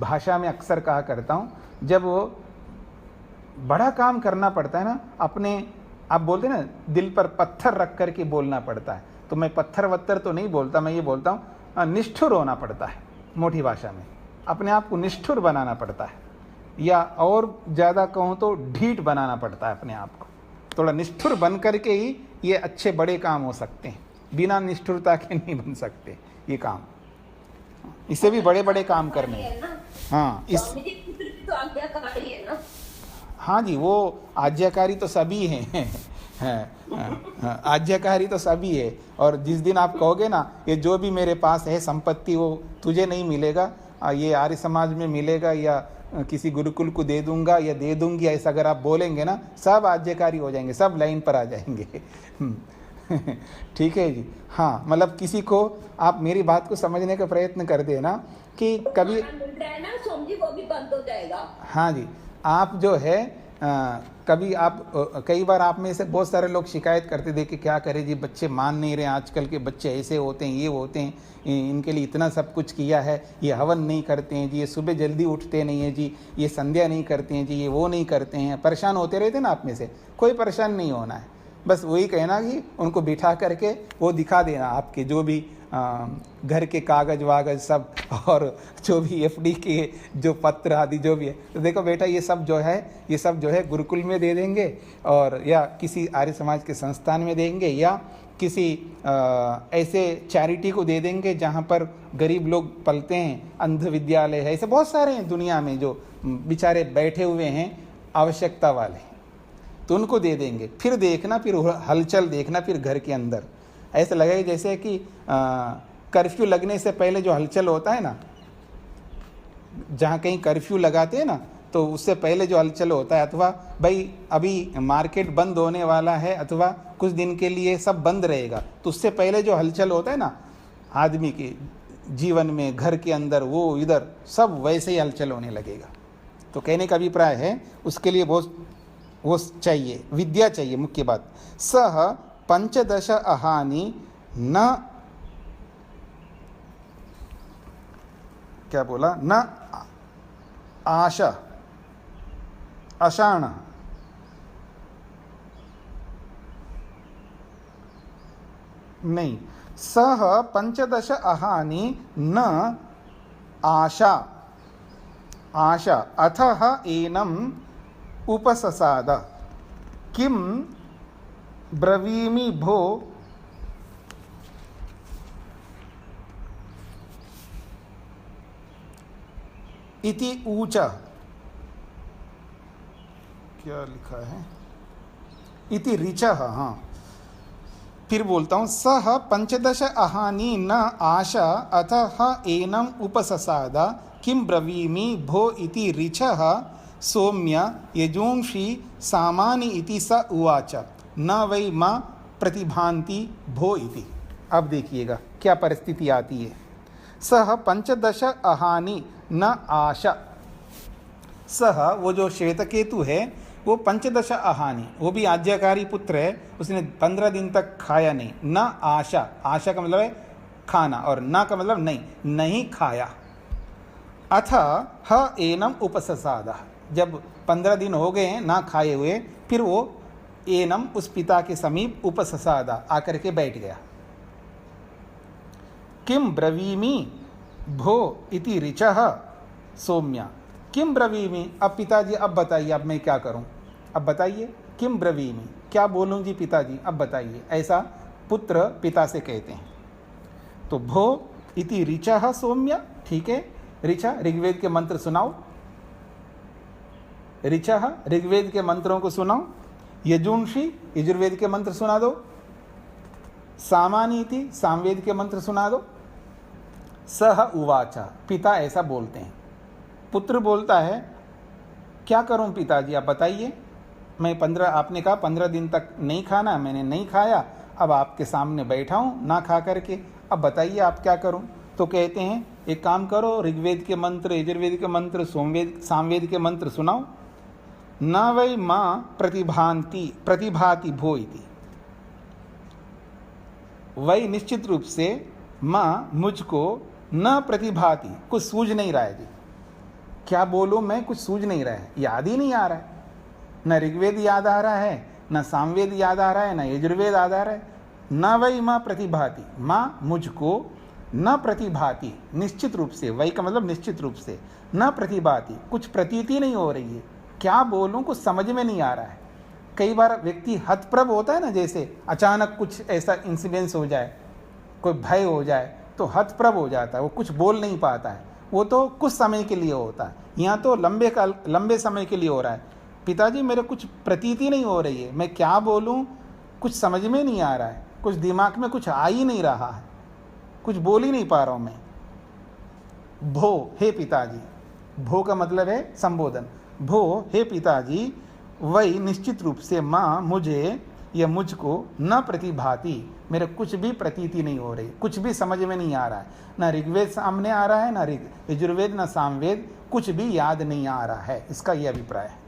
भाषा में अक्सर कहा करता हूँ, जब वो बड़ा काम करना पड़ता है ना, अपने आप बोलते हैं ना दिल पर पत्थर रख कर के बोलना पड़ता है, तो मैं पत्थर वत्थर तो नहीं बोलता, मैं ये बोलता हूँ निष्ठुर होना पड़ता है। मोटी भाषा में अपने आप को निष्ठुर बनाना पड़ता है, या और ज़्यादा कहूँ तो ढीठ बनाना पड़ता है अपने आप को। थोड़ा निष्ठुर बन करके ही ये अच्छे बड़े काम हो सकते हैं, बिना निष्ठुरता के नहीं बन सकते ये काम। इससे भी बड़े बड़े काम करने हैं। हाँ, इस तो आज्ञाकारी है ना। हाँ जी, वो आज्ञाकारी तो सभी हैं, आज्ञाकारी तो सभी है। और जिस दिन आप कहोगे ना ये जो भी मेरे पास है संपत्ति वो तुझे नहीं मिलेगा, ये आर्य समाज में मिलेगा या किसी गुरुकुल को दे दूंगा या दे दूंगी, ऐसा अगर आप बोलेंगे ना, सब आज्ञाकारी हो जाएंगे, सब लाइन पर आ जाएंगे। ठीक है जी। हाँ, मतलब किसी को आप मेरी बात को समझने का प्रयत्न कर देना कि कभी वो भी बंद हो जाएगा। हाँ जी, आप जो है कभी आप कई बार आप में से बहुत सारे लोग शिकायत करते थे कि क्या करें जी, बच्चे मान नहीं रहे, आजकल के बच्चे ऐसे होते हैं, ये होते हैं, इनके लिए इतना सब कुछ किया है, ये हवन नहीं करते हैं जी, ये सुबह जल्दी उठते नहीं हैं जी, ये संध्या नहीं करते हैं जी, ये वो नहीं करते हैं। परेशान होते रहते ना आप में से। कोई परेशान नहीं होना है, बस वही कहना कि उनको बिठा करके वो दिखा देना आपके जो भी घर के कागज वागज सब, और जो भी एफडी के जो पत्र आदि जो भी है, तो देखो बेटा ये सब जो है गुरुकुल में दे देंगे, और या किसी आर्य समाज के संस्थान में देंगे, या किसी ऐसे चैरिटी को दे देंगे जहाँ पर गरीब लोग पलते हैं, अंध विद्यालय है, ऐसे बहुत सारे हैं दुनिया में जो बेचारे बैठे हुए हैं आवश्यकता वाले, तो उनको दे देंगे। फिर देखना, फिर हलचल देखना, फिर घर के अंदर ऐसा लगेगा जैसे कि कर्फ्यू लगने से पहले जो हलचल होता है ना, जहाँ कहीं कर्फ्यू लगाते हैं ना, तो उससे पहले जो हलचल होता है, अथवा भाई अभी मार्केट बंद होने वाला है अथवा कुछ दिन के लिए सब बंद रहेगा, तो उससे पहले जो हलचल होता है ना आदमी के जीवन में, घर के अंदर, वो इधर सब वैसे ही हलचल होने लगेगा। तो कहने का अभिप्राय है उसके लिए वो चाहिए, विद्या चाहिए। मुख्य बात, सह 15 अहानि न, क्या बोला, न आशा अशाण, नहीं, सह 15 अहानि न आशा, आशा अथः एनम उपससाद किम ब्रवीमि भो इति ऊच, क्या लिखा है, इति ऋचः। हाँ, फिर बोलता हूँ, सह 15 अहानि न आशा अतः एनम उपससाद किम ब्रवीमि भो इति ऋचः सौम्य यजुंषि सामानि इति स उवाच न वै मा प्रतिभान्ति भो इति। अब देखिएगा क्या परिस्थिति आती है। सह 15 अहानि न आशा, सह वो जो श्वेतकेतु है वो 15 अहानि, वो भी आज्ञाकारी पुत्र है, उसने 15 दिन तक खाया नहीं। न आशा, आशा का मतलब है खाना, और न का मतलब नहीं, नहीं खाया। अथ ह एनम उपससाद, जब 15 दिन हो गए हैं ना खाए हुए, फिर वो एनम उस पिता के समीप उपससादा आकर के बैठ गया। किम ब्रवीमि भो इति ऋचः सौम्या, किम ब्रवीमि, अब पिताजी अब बताइए, अब मैं क्या करूं, अब बताइए, किम ब्रवीमि, क्या बोलूं जी पिताजी, अब बताइए, ऐसा पुत्र पिता से कहते हैं। तो भो इति ऋचः सौम्या, ठीक है, ऋचा ऋग्वेद के मंत्र सुनाओ, ऋचः ऋग्वेद के मंत्रों को सुनाओ, यजुंशी यजुर्वेद के मंत्र सुना दो, सामानीति सामवेद के मंत्र सुना दो। सह उवाचा, पिता ऐसा बोलते हैं, पुत्र बोलता है क्या करूं पिताजी आप बताइए, मैं 15, आपने कहा 15 दिन तक नहीं खाना, मैंने नहीं खाया, अब आपके सामने बैठा हूं ना खा करके, अब बताइए आप क्या करूं। तो कहते हैं एक काम करो, ऋग्वेद के मंत्र, यजुर्वेद के मंत्र, सोमवेद सामवेद के मंत्र सुनाओ। न वै माँ प्रतिभाति भो इति, वही निश्चित रूप से माँ मुझको न प्रतिभाति, कुछ सूझ नहीं रहा है जी, क्या बोलूं मैं, कुछ सूझ नहीं रहा है, याद ही नहीं आ रहा है, न ऋग्वेद याद आ रहा है, न सामवेद याद आ रहा है, न यजुर्वेद याद आ रहा है। न वै माँ प्रतिभाति, माँ मुझको न प्रतिभाति, निश्चित रूप से, वही का मतलब निश्चित रूप से, न प्रतिभाति, कुछ प्रतीति नहीं हो रही है, क्या बोलूं कुछ समझ में नहीं आ रहा है। कई बार व्यक्ति हतप्रभ होता है ना, जैसे अचानक कुछ ऐसा इंसिडेंस हो जाए, कोई भय हो जाए तो हतप्रभ हो जाता है, वो कुछ बोल नहीं पाता है, वो तो कुछ समय के लिए होता है, यहाँ तो लंबे समय के लिए हो रहा है। पिताजी मेरे कुछ प्रतीति नहीं हो रही है, मैं क्या बोलूं कुछ समझ में नहीं आ रहा है, कुछ दिमाग में कुछ आ ही नहीं रहा है, कुछ बोल ही नहीं पा रहा हूं मैं। भो, हे पिताजी, भो का मतलब है संबोधन, भो हे पिताजी, वही निश्चित रूप से माँ मुझे या मुझको न प्रतिभाति, मेरे कुछ भी प्रतीति नहीं हो रही, कुछ भी समझ में नहीं आ रहा है, न ऋग्वेद सामने आ रहा है, न यजुर्वेद न सामवेद, कुछ भी याद नहीं आ रहा है, इसका यह अभिप्राय है,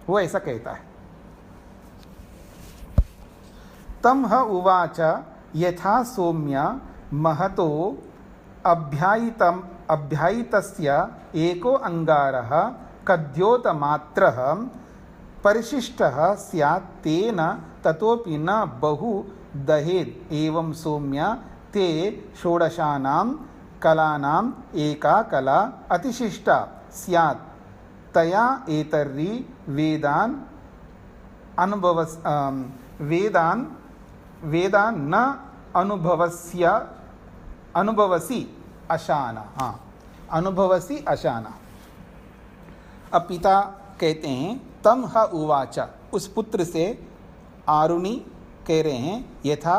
वो ऐसा कहता है। तम ह उवाच यथा सौम्य महतो अभ्यायितस्य एको अंगारः कद्योतमात्रः परिशिष्टः स्यात् तेन ततोपि न बहु दहेत् एवं सौम्य ते षोडशानां कलानाम् एका कला अतिशिष्टा स्यात् तया एतर्हि वेदान् न अनुभवसी अशाना, हाँ अनुभवसी अशाना। अब पिता कहते हैं तम ह उवाचा, उस पुत्र से आरुणि कह रहे हैं, यथा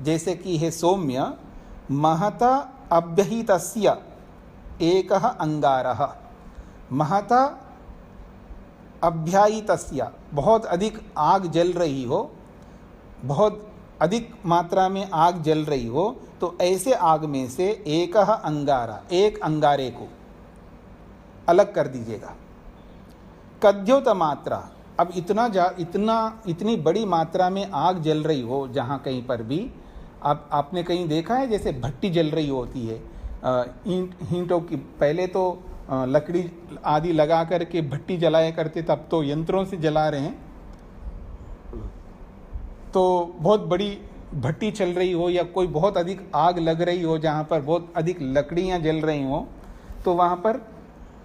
जैसे कि है सौम्य, महता अभ्यहितस्य एकः अंगारः, महता अभ्यायितस्य, बहुत अधिक आग जल रही हो, बहुत अधिक मात्रा में आग जल रही हो, तो ऐसे आग में से एकः अंगारा, एक अंगारे को अलग कर दीजिएगा। कद्योत मात्रा, अब इतनी बड़ी मात्रा में आग जल रही हो जहाँ कहीं पर भी, अब आपने कहीं देखा है जैसे भट्टी जल रही होती है, ईंटों की, पहले तो लकड़ी आदि लगा करके भट्टी जलाया करते, तब तो यंत्रों से जला रहे हैं, तो बहुत बड़ी भट्टी चल रही हो या कोई बहुत अधिक आग लग रही हो जहाँ पर बहुत अधिक लकड़ियाँ जल रही हो, तो वहाँ पर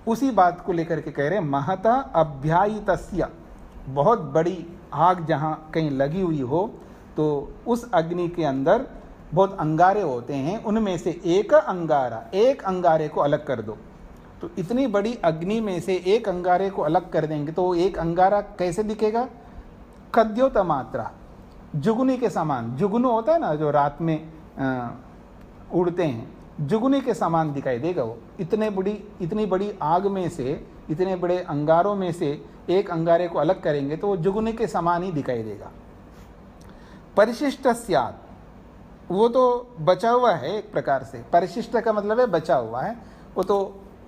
उसी बात को लेकर के कह रहे हैं महता अभ्यायितस्य, बहुत बड़ी आग जहाँ कहीं लगी हुई हो तो उस अग्नि के अंदर बहुत अंगारे होते हैं, उनमें से एक अंगारा, एक अंगारे को अलग कर दो। तो इतनी बड़ी अग्नि में से एक अंगारे को अलग कर देंगे तो एक अंगारा कैसे दिखेगा? कद्योत मात्रा, जुगनी के समान, जुगनू होता है ना जो रात में उड़ते हैं, जुगनी के समान दिखाई देगा वो। इतनी बड़ी आग में से, इतने बड़े अंगारों में से एक अंगारे को अलग करेंगे तो वो जुगनी के समान ही दिखाई देगा। परिशिष्ट स्यात्, वो तो बचा हुआ है एक प्रकार से, परिशिष्ट का मतलब है बचा हुआ है, वो तो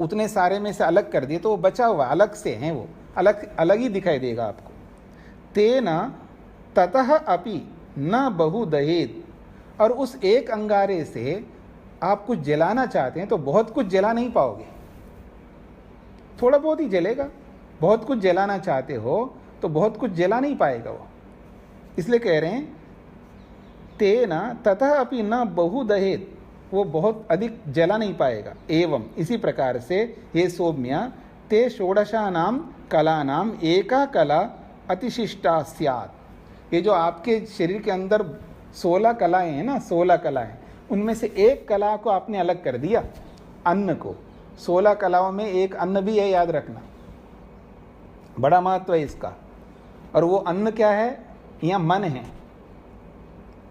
उतने सारे में से अलग कर दिए तो वो बचा हुआ अलग से हैं, वो अलग अलग ही दिखाई देगा आपको। तेन ततः अपि न बहु दहेत, और उस एक अंगारे से आप कुछ जलाना चाहते हैं तो बहुत कुछ जला नहीं पाओगे, थोड़ा बहुत ही जलेगा। बहुत कुछ जलाना चाहते हो तो बहुत कुछ जला नहीं पाएगा वो, इसलिए कह रहे हैं तेन ततः अपि न बहु दहेत, वो बहुत अधिक जला नहीं पाएगा। एवं इसी प्रकार से हे सौम्य ते षोडशानाम कलानाम एका कला अतिशिष्टा स्यात्। ये जो आपके शरीर के अंदर 16 कलाएं हैं ना, 16 कलाएं, उनमें से एक कला को आपने अलग कर दिया, अन्न को। 16 कलाओं में एक अन्न भी है, याद रखना, बड़ा महत्व है इसका। और वो अन्न क्या है? यहाँ मन है,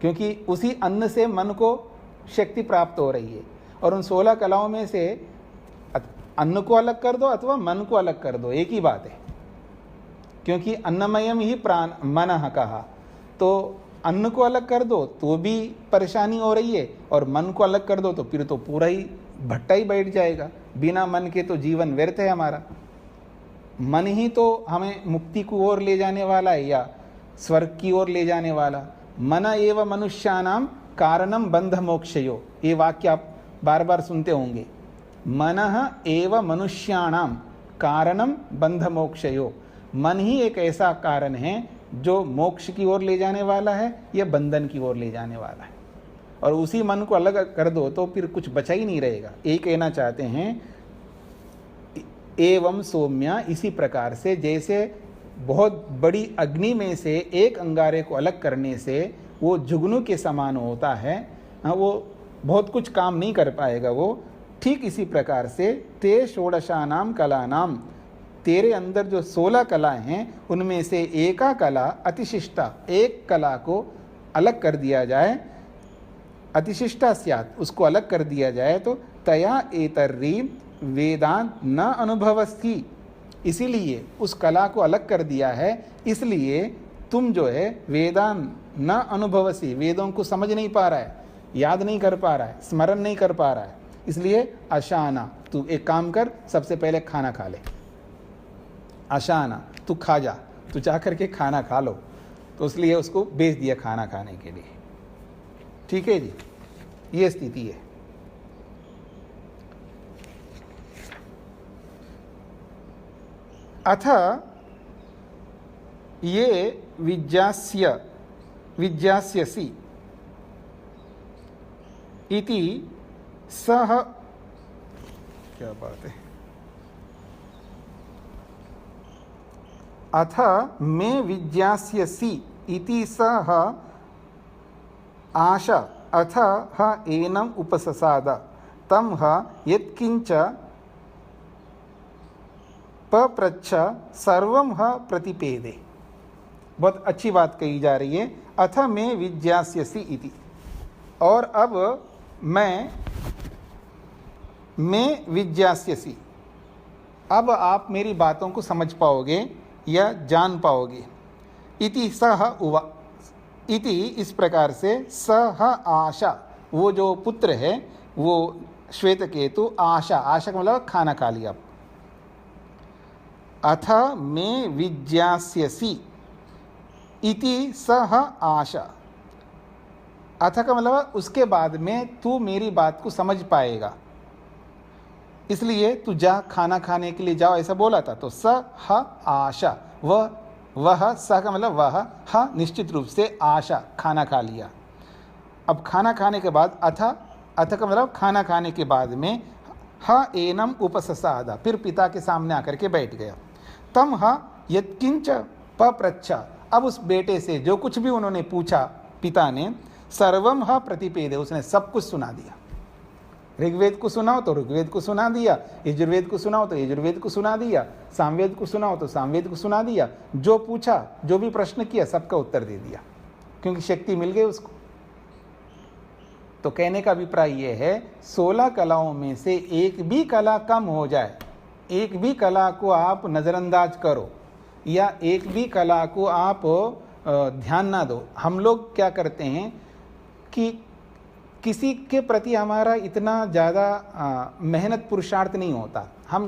क्योंकि उसी अन्न से मन को शक्ति प्राप्त हो रही है। और उन 16 कलाओं में से अन्न को अलग कर दो अथवा मन को अलग कर दो, एक ही बात है, क्योंकि अन्नमयम ही प्राण मनः कहा। तो अन्न को अलग कर दो तो भी परेशानी हो रही है, और मन को अलग कर दो तो फिर तो पूरा ही भट्टा ही बैठ जाएगा। बिना मन के तो जीवन व्यर्थ है हमारा। मन ही तो हमें मुक्ति की ओर ले जाने वाला है या स्वर्ग की ओर ले जाने वाला। मन एव मनुष्यानाम कारणम बंध मोक्षयो, ये वाक्य आप बार बार सुनते होंगे। मनः एव मनुष्याणाम कारणम बंध मोक्षयो, मन ही एक ऐसा कारण है जो मोक्ष की ओर ले जाने वाला है या बंधन की ओर ले जाने वाला है। और उसी मन को अलग कर दो तो फिर कुछ बचा ही नहीं रहेगा। ये कहना चाहते हैं एवं सौम्य, इसी प्रकार से जैसे बहुत बड़ी अग्नि में से एक अंगारे को अलग करने से वो जुगनू के समान होता है, वो बहुत कुछ काम नहीं कर पाएगा वो, ठीक इसी प्रकार से ते षोडशानाम कलानाम, तेरे अंदर जो 16 कलाएं हैं उनमें से एका कला अतिशिष्टा, एक कला को अलग कर दिया जाए, अतिशिष्टा स्यात्, उसको अलग कर दिया जाए तो तया एतर्री वेदांत न अनुभवस्ति, इसीलिए उस कला को अलग कर दिया है, इसलिए तुम जो है वेदांत न अनुभवसी, वेदों को समझ नहीं पा रहा है, याद नहीं कर पा रहा है, स्मरण नहीं कर पा रहा है, इसलिए अशाना। तू एक काम कर, सबसे पहले खाना खा ले। अशाना, तू खा जा, तू जा करके खाना खा लो। तो इसलिए उसको भेज दिया खाना खाने के लिए। ठीक है जी, ये स्थिति है। अथ ये विज्ञास्यसि इति सह, क्या बात है, अथ मे विज्ञास्यसि इति सह आशा अथ ह एनम उपससाद तम ह यत्किंच पप्रच्छ सर्वं ह प्रतिपेदे। बहुत अच्छी बात कही जा रही है। अथ मे विज्ञास्यसि इति, और अब मैं विज्ञास्यसि, अब आप मेरी बातों को समझ पाओगे या जान पाओगे। इति सह उवा, इति इस प्रकार से, सह आशा, वो जो पुत्र है वो श्वेतकेतु, आशा, आशा का मतलब खाना खा लिया। अथ मे विज्ञास्यसि इति सह आशा, अथ का मतलब उसके बाद में तू मेरी बात को समझ पाएगा, इसलिए तू जा खाना खाने के लिए जाओ, ऐसा बोला था। तो स ह आशा, वह स का मतलब वह, ह निश्चित रूप से, आशा खाना खा लिया। अब खाना खाने के बाद अथ का मतलब खाना खाने के बाद में ह एनम उपससाद, फिर पिता के सामने आकर के बैठ गया। तम ह यत्किंच पप्रच्छ, अब उस बेटे से जो कुछ भी उन्होंने पूछा पिता ने, सर्वम ह प्रतिपेदे, उसने सब कुछ सुना दिया। ऋग्वेद को सुनाओ तो ऋग्वेद को सुना दिया, यजुर्वेद को सुनाओ तो यजुर्वेद को सुना दिया, सामवेद को सुनाओ तो सामवेद को सुना दिया। जो पूछा, जो भी प्रश्न किया, सबका उत्तर दे दिया, क्योंकि शक्ति मिल गई उसको। तो कहने का अभिप्राय यह है, 16 कलाओं में से एक भी कला कम हो जाए, एक भी कला को आप नज़रअंदाज करो या एक भी कला को आप ध्यान ना दो। हम लोग क्या करते हैं कि किसी के प्रति हमारा इतना ज़्यादा मेहनत पुरुषार्थ नहीं होता। हम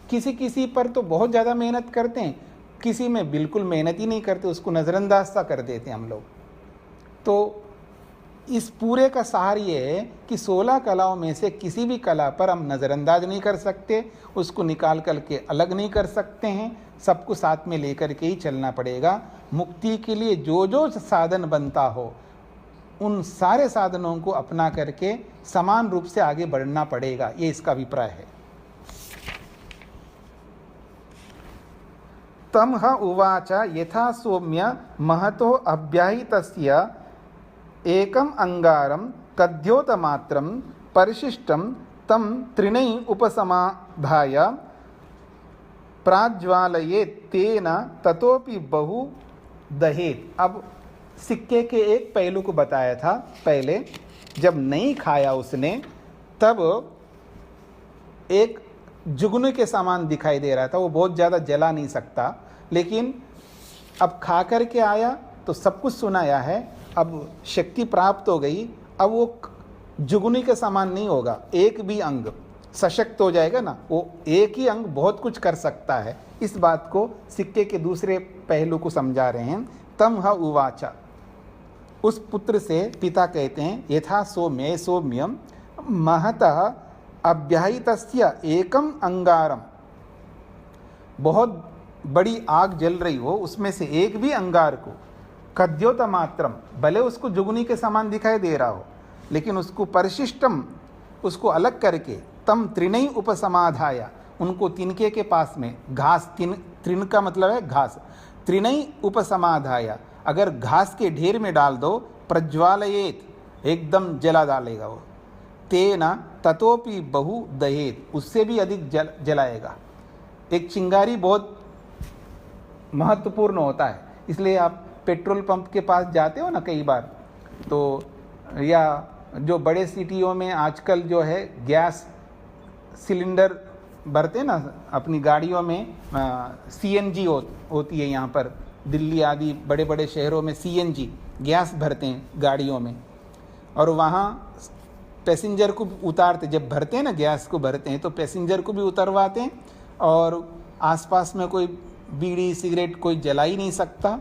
किसी किसी पर तो बहुत ज़्यादा मेहनत करते हैं, किसी में बिल्कुल मेहनत ही नहीं करते, उसको नज़रअंदाज सा कर देते हैं हम लोग। तो इस पूरे का सार ये है कि 16 कलाओं में से किसी भी कला पर हम नज़रअंदाज नहीं कर सकते, उसको निकाल कर के अलग नहीं कर सकते हैं, सबको साथ में लेकर के ही चलना पड़ेगा। मुक्ति के लिए जो जो साधन बनता हो उन सारे साधनों को अपना करके समान रूप से आगे बढ़ना पड़ेगा, ये इसका अभिप्राय है। तम ह उवाच यथा सौम्य महतो अभ्याहितस्य एकम अंगारम कद्योतमात्रम परिशिष्टम तम त्रिणै उपसमाधाय प्राज्वालयेत् तेन ततोपि बहु दहेत। अब सिक्के के एक पहलू को बताया था पहले, जब नहीं खाया उसने तब एक जुगनू के समान दिखाई दे रहा था, वो बहुत ज़्यादा जला नहीं सकता, लेकिन अब खा कर के आया तो सब कुछ सुनाया है, अब शक्ति प्राप्त हो गई, अब वो जुगनू के समान नहीं होगा, एक भी अंग सशक्त हो जाएगा ना, वो एक ही अंग बहुत कुछ कर सकता है। इस बात को सिक्के के दूसरे पहलू को समझा रहे हैं। तम ह उवाचा, उस पुत्र से पिता कहते हैं, यथा सौम्य सौम्यम महतः अभ्याहितस्य एकम अंगारम, बहुत बड़ी आग जल रही हो, उसमें से एक भी अंगार को कद्योत मात्रम, भले उसको जुगनी के समान दिखाई दे रहा हो, लेकिन उसको परिशिष्टम, उसको अलग करके तम त्रिणै उपसमाधाया, उनको तिनके के पास में घास, तृण का मतलब है घास, त्रिणै उपसमाधाया, अगर घास के ढेर में डाल दो, प्रज्वालयेत, एकदम जला डालेगा वो, तेना ततोपि बहु दहेत, उससे भी अधिक जलाएगा। एक चिंगारी बहुत महत्वपूर्ण होता है, इसलिए आप पेट्रोल पंप के पास जाते हो ना कई बार, तो या जो बड़े सिटियों में आजकल जो है गैस सिलेंडर भरते ना अपनी गाड़ियों में, CNG होती है, यहाँ पर दिल्ली आदि बड़े बड़े शहरों में CNG गैस भरते हैं गाड़ियों में, और वहाँ पैसेंजर को उतारते, जब भरते हैं ना गैस को भरते हैं तो पैसेंजर को भी उतरवाते हैं, और आसपास में कोई बीड़ी सिगरेट कोई जला ही नहीं सकता।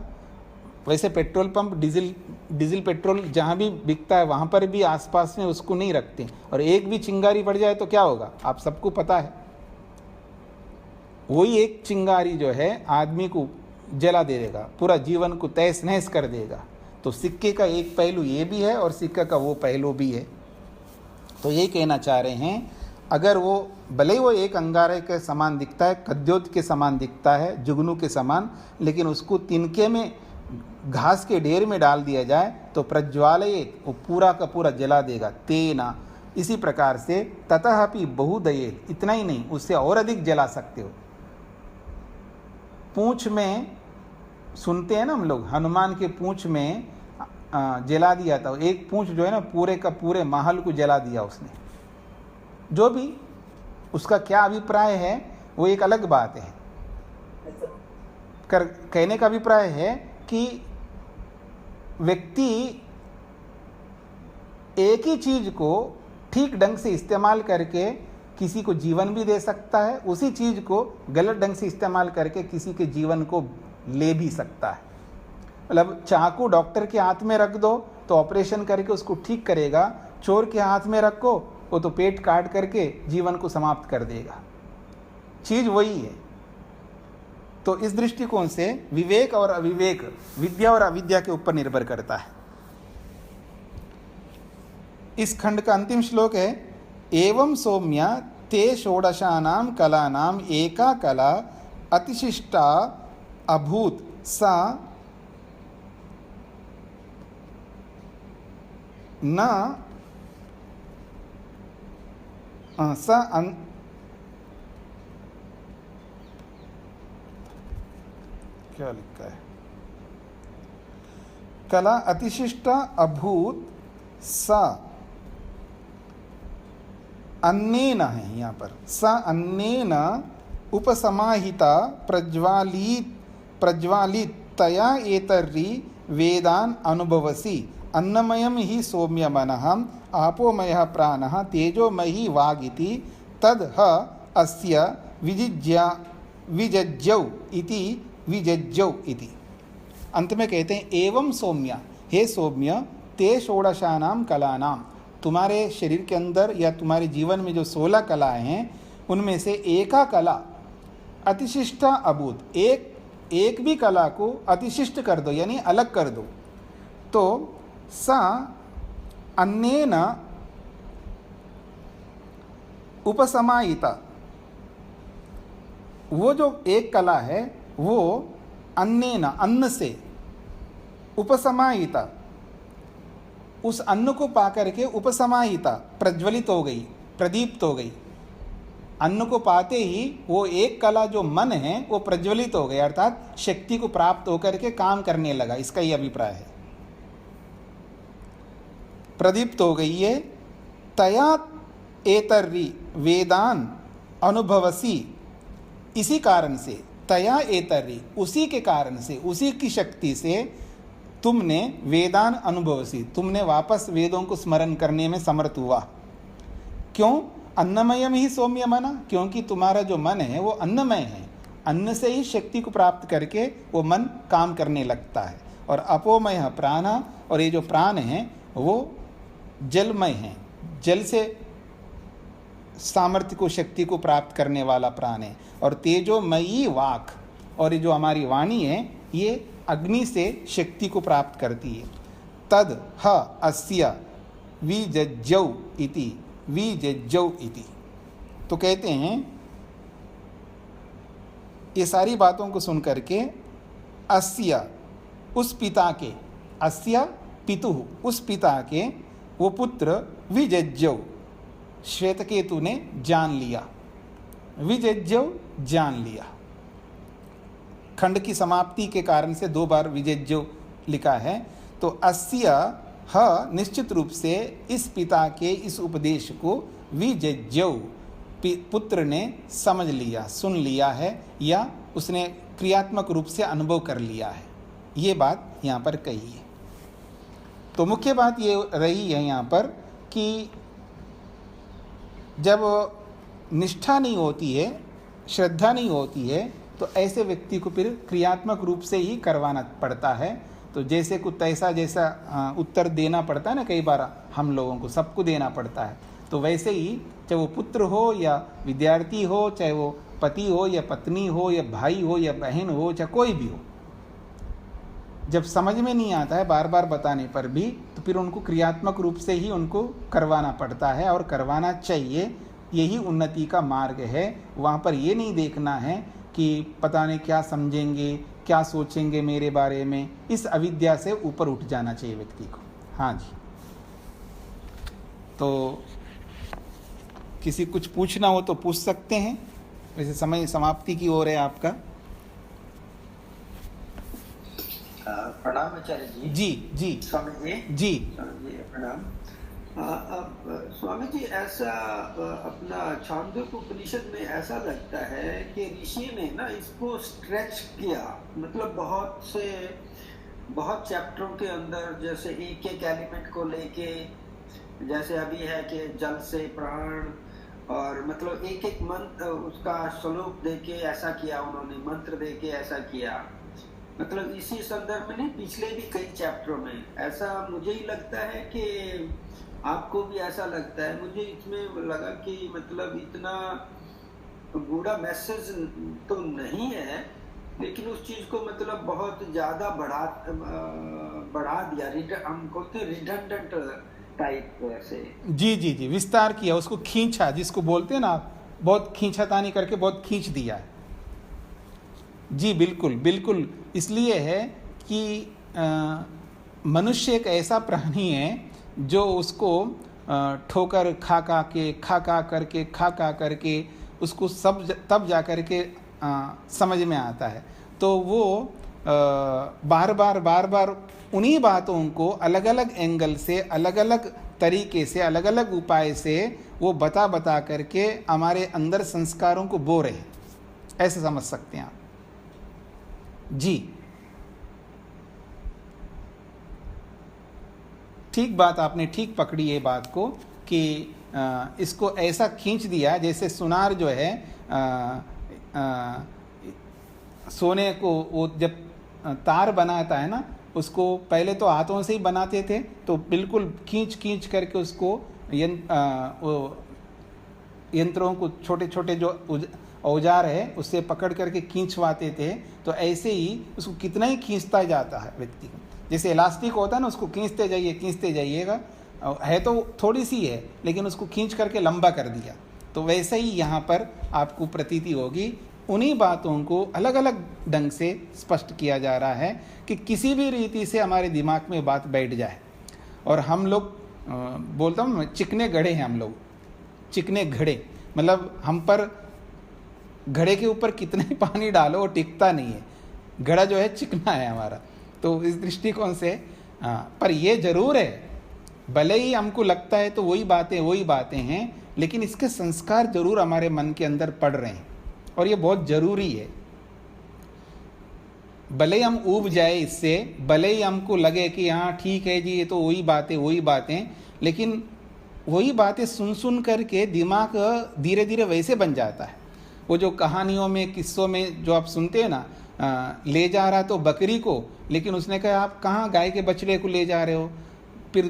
वैसे पेट्रोल पंप डीजल पेट्रोल जहाँ भी बिकता है वहाँ पर भी आसपास में उसको नहीं रखते, और एक भी चिंगारी पड़ जाए तो क्या होगा आप सबको पता है, वही एक चिंगारी जो है आदमी को जला दे देगा, पूरा जीवन को तहस नहस कर देगा। तो सिक्के का एक पहलू ये भी है और सिक्के का वो पहलू भी है। तो ये कहना चाह रहे हैं, अगर वो भले ही वो एक अंगारे के समान दिखता है, कद्योत के समान दिखता है, जुगनू के समान, लेकिन उसको तिनके में घास के ढेर में डाल दिया जाए तो प्रज्वालयेत, वो पूरा का पूरा जला देगा। तेना, इसी प्रकार से ततः अपि बहुदयेत, इतना ही नहीं उससे और अधिक जला सकते हो। पूंछ में सुनते हैं ना हम लोग, हनुमान के पूंछ में जला दिया था, एक पूंछ जो है ना पूरे का पूरे महल को जला दिया उसने। जो भी उसका क्या अभिप्राय है वो एक अलग बात है। कहने का अभिप्राय है कि व्यक्ति एक ही चीज को ठीक ढंग से इस्तेमाल करके किसी को जीवन भी दे सकता है, उसी चीज को गलत ढंग से इस्तेमाल करके किसी के जीवन को ले भी सकता है। मतलब चाकू डॉक्टर के हाथ में रख दो तो ऑपरेशन करके उसको ठीक करेगा, चोर के हाथ में रखो वो तो पेट काट करके जीवन को समाप्त कर देगा। चीज वही है। तो इस दृष्टिकोण से विवेक और अविवेक, विद्या और अविद्या के ऊपर निर्भर करता है। इस खंड का अंतिम श्लोक है, एवं सौम्या ते षोडशानां कलानां एका कला अतिशिष्टा अभूत सा न क्या लिखा है, कला अतिशिष्टा अभूत सा अन्नेन है यहाँ पर, सा अन्नेन उपसमाहिता प्रज्वालित तया एतर्री वेदान अनुभवसी। अन्नमयम ही सौम्य मनः आपोमयः प्राणः तेजोमयी वागिति तद ह अस्य विजज्जौ इति। अंत में कहते हैं एवं सौम्य, हे सौम्य, ते षोडशानाम कलानाम, तुम्हारे शरीर के अंदर या तुम्हारे जीवन में जो 16 कलाएं हैं उनमें से एका कला अतिशिष्टा अभूत, एक भी कला को अतिशिष्ट कर दो यानी अलग कर दो, तो सा अन्नेन उपसमायिता, वो जो एक कला है वो अन्नेन, अन्न से, उपसमायिता, उस अन्न को पाकर के उपसमाहिता, प्रज्वलित हो गई, प्रदीप्त हो गई। अन्न को पाते ही वो एक कला जो मन है वो प्रज्वलित हो गई, अर्थात शक्ति को प्राप्त होकर के काम करने लगा, इसका ही अभिप्राय है। प्रदीप्त हो गई है। तया एतर्री वेदान अनुभवसी, इसी कारण से, तया एतर्री, उसी के कारण से, उसी की शक्ति से तुमने वेदान अनुभवसी, तुमने वापस वेदों को स्मरण करने में समर्थ हुआ। क्यों? अन्नमयम ही सौम्य मना, क्योंकि तुम्हारा जो मन है वो अन्नमय है, अन्न से ही शक्ति को प्राप्त करके वो मन काम करने लगता है। और अपोमय प्राण, और ये जो प्राण हैं वो जलमय हैं, जल से सामर्थ्य को, शक्ति को प्राप्त करने वाला प्राण है। और तेजोमयी वाक, और ये जो हमारी वाणी है ये अग्नि से शक्ति को प्राप्त करती है। तद ह अस्य विजज्जौ इति। तो कहते हैं ये सारी बातों को सुन करके अस्य, उस पिता के, अस्य पितु, उस पिता के वो पुत्र विजज्जौ, श्वेतकेतु ने जान लिया, विजज्जौ जान लिया। खंड की समाप्ति के कारण से 2 बार विजज्जौ लिखा है। तो अस्य ह, निश्चित रूप से इस पिता के इस उपदेश को विजज्जौ, पुत्र ने समझ लिया, सुन लिया है, या उसने क्रियात्मक रूप से अनुभव कर लिया है, ये बात यहाँ पर कही है। तो मुख्य बात ये रही है यहाँ पर कि जब निष्ठा नहीं होती है, श्रद्धा नहीं होती है, तो ऐसे व्यक्ति को फिर क्रियात्मक रूप से ही करवाना पड़ता है। तो जैसे कुछ जैसा उत्तर देना पड़ता है ना, कई बार हम लोगों को सबको देना पड़ता है, तो वैसे ही चाहे वो पुत्र हो या विद्यार्थी हो, चाहे वो पति हो या पत्नी हो या भाई हो या बहन हो, चाहे कोई भी हो, जब समझ में नहीं आता है बार बार बताने पर भी, तो फिर उनको क्रियात्मक रूप से ही उनको करवाना पड़ता है और करवाना चाहिए। यही उन्नति का मार्ग है। वहाँ पर ये नहीं देखना है कि पता नहीं क्या समझेंगे, क्या सोचेंगे मेरे बारे में, इस अविद्या से ऊपर उठ जाना चाहिए व्यक्ति को। हाँ जी, तो किसी कुछ पूछना हो तो पूछ सकते हैं, वैसे समय समाप्ति की ओर है आपका। प्रणाम आचार्य जी। जी जी स्वामी जी। जी स्वामी जी प्रणाम। अब स्वामी जी, ऐसा अपना छांदोग्य उपनिषद में ऐसा लगता है कि ऋषि ने ना इसको स्ट्रेच किया, मतलब बहुत चैप्टरों के अंदर, जैसे एक एक एलिमेंट को लेके, जैसे अभी है कि जल से प्राण, और मतलब एक एक मंत्र उसका श्लोक देके ऐसा किया उन्होंने, मंत्र देके ऐसा किया। मतलब इसी संदर्भ में नहीं, पिछले भी कई चैप्टरों में ऐसा मुझे ही लगता है कि आपको भी ऐसा लगता है। मुझे इसमें लगा कि मतलब इतना गूढ़ा मैसेज तो नहीं है, लेकिन उस चीज को मतलब बहुत ज्यादा बढ़ा दिया, हम कहते हैं रिडंडेंट टाइप से। जी जी जी, विस्तार किया, उसको खींचा, जिसको बोलते हैं ना आप, बहुत खींचातानी करके बहुत खींच दिया है। जी बिल्कुल बिल्कुल, इसलिए है कि मनुष्य एक ऐसा प्राणी है जो उसको ठोकर खा करके उसको सब तब जा कर के समझ में आता है। तो वो बार बार उन्हीं बातों को अलग अलग एंगल से, अलग अलग तरीके से, अलग अलग उपाय से वो बता करके हमारे अंदर संस्कारों को बो रहे हैं, ऐसे समझ सकते हैं आप। जी ठीक बात, आपने ठीक पकड़ी ये बात को कि इसको ऐसा खींच दिया जैसे सुनार जो है सोने को वो जब तार बनाता है ना, उसको पहले तो हाथों से ही बनाते थे, तो बिल्कुल खींच खींच करके उसको यंत्रों को छोटे छोटे जो औजार है उससे पकड़ करके खींचवाते थे। तो ऐसे ही उसको कितना ही खींचता जाता है व्यक्ति को, जैसे इलास्टिक होता है ना, उसको खींचते जाइएगा, है तो थोड़ी सी है लेकिन उसको खींच करके लंबा कर दिया। तो वैसे ही यहाँ पर आपको प्रतीति होगी, उन्हीं बातों को अलग अलग ढंग से स्पष्ट किया जा रहा है कि किसी भी रीति से हमारे दिमाग में बात बैठ जाए। और हम लोग बोलता हूँ चिकने घड़े हैं, हम लोग चिकने घड़े, मतलब हम पर घड़े के ऊपर कितना ही पानी डालो वो टिकता नहीं है, घड़ा जो है चिकना है हमारा। तो इस दृष्टिकोण से पर ये जरूर है, भले ही हमको लगता है तो वही बातें हैं, लेकिन इसके संस्कार जरूर हमारे मन के अंदर पड़ रहे हैं और ये बहुत जरूरी है। भले ही हम ऊब जाए इससे, भले ही हमको लगे कि हाँ ठीक है जी ये तो वही बातें, लेकिन वही बातें सुन करके दिमाग धीरे धीरे वैसे बन जाता है। वो जो कहानियों में, किस्सों में जो आप सुनते हैं ना, ले जा रहा तो बकरी को, लेकिन उसने कहा आप कहाँ गाय के बछड़े को ले जा रहे हो। फिर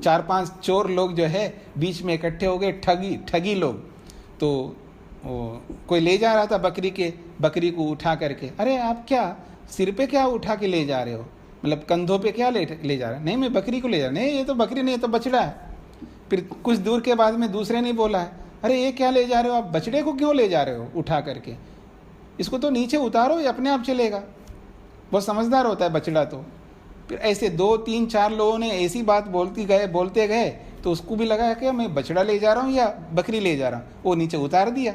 4-5 चोर लोग जो है बीच में इकट्ठे हो गए, ठगी लोग। तो कोई ले जा रहा था बकरी को उठा करके, अरे आप क्या सिर पे क्या उठा के ले जा रहे हो, मतलब कंधों पे क्या ले जा रहे हो? नहीं मैं बकरी को ले जा रहा। नहीं ये तो बकरी नहीं, ये तो बछड़ा है। फिर कुछ दूर के बाद में दूसरे ने बोला है, अरे ये क्या ले जा रहे हो आप, बछड़े को क्यों ले जा रहे हो उठा करके, इसको तो नीचे उतारो ये अपने आप चलेगा। बहुत समझदार होता है बछड़ा तो। फिर ऐसे 2-3-4 लोगों ने ऐसी बात बोलते गए तो उसको भी लगा कि मैं बछड़ा ले जा रहा हूँ या बकरी ले जा रहा हूँ, वो नीचे उतार दिया।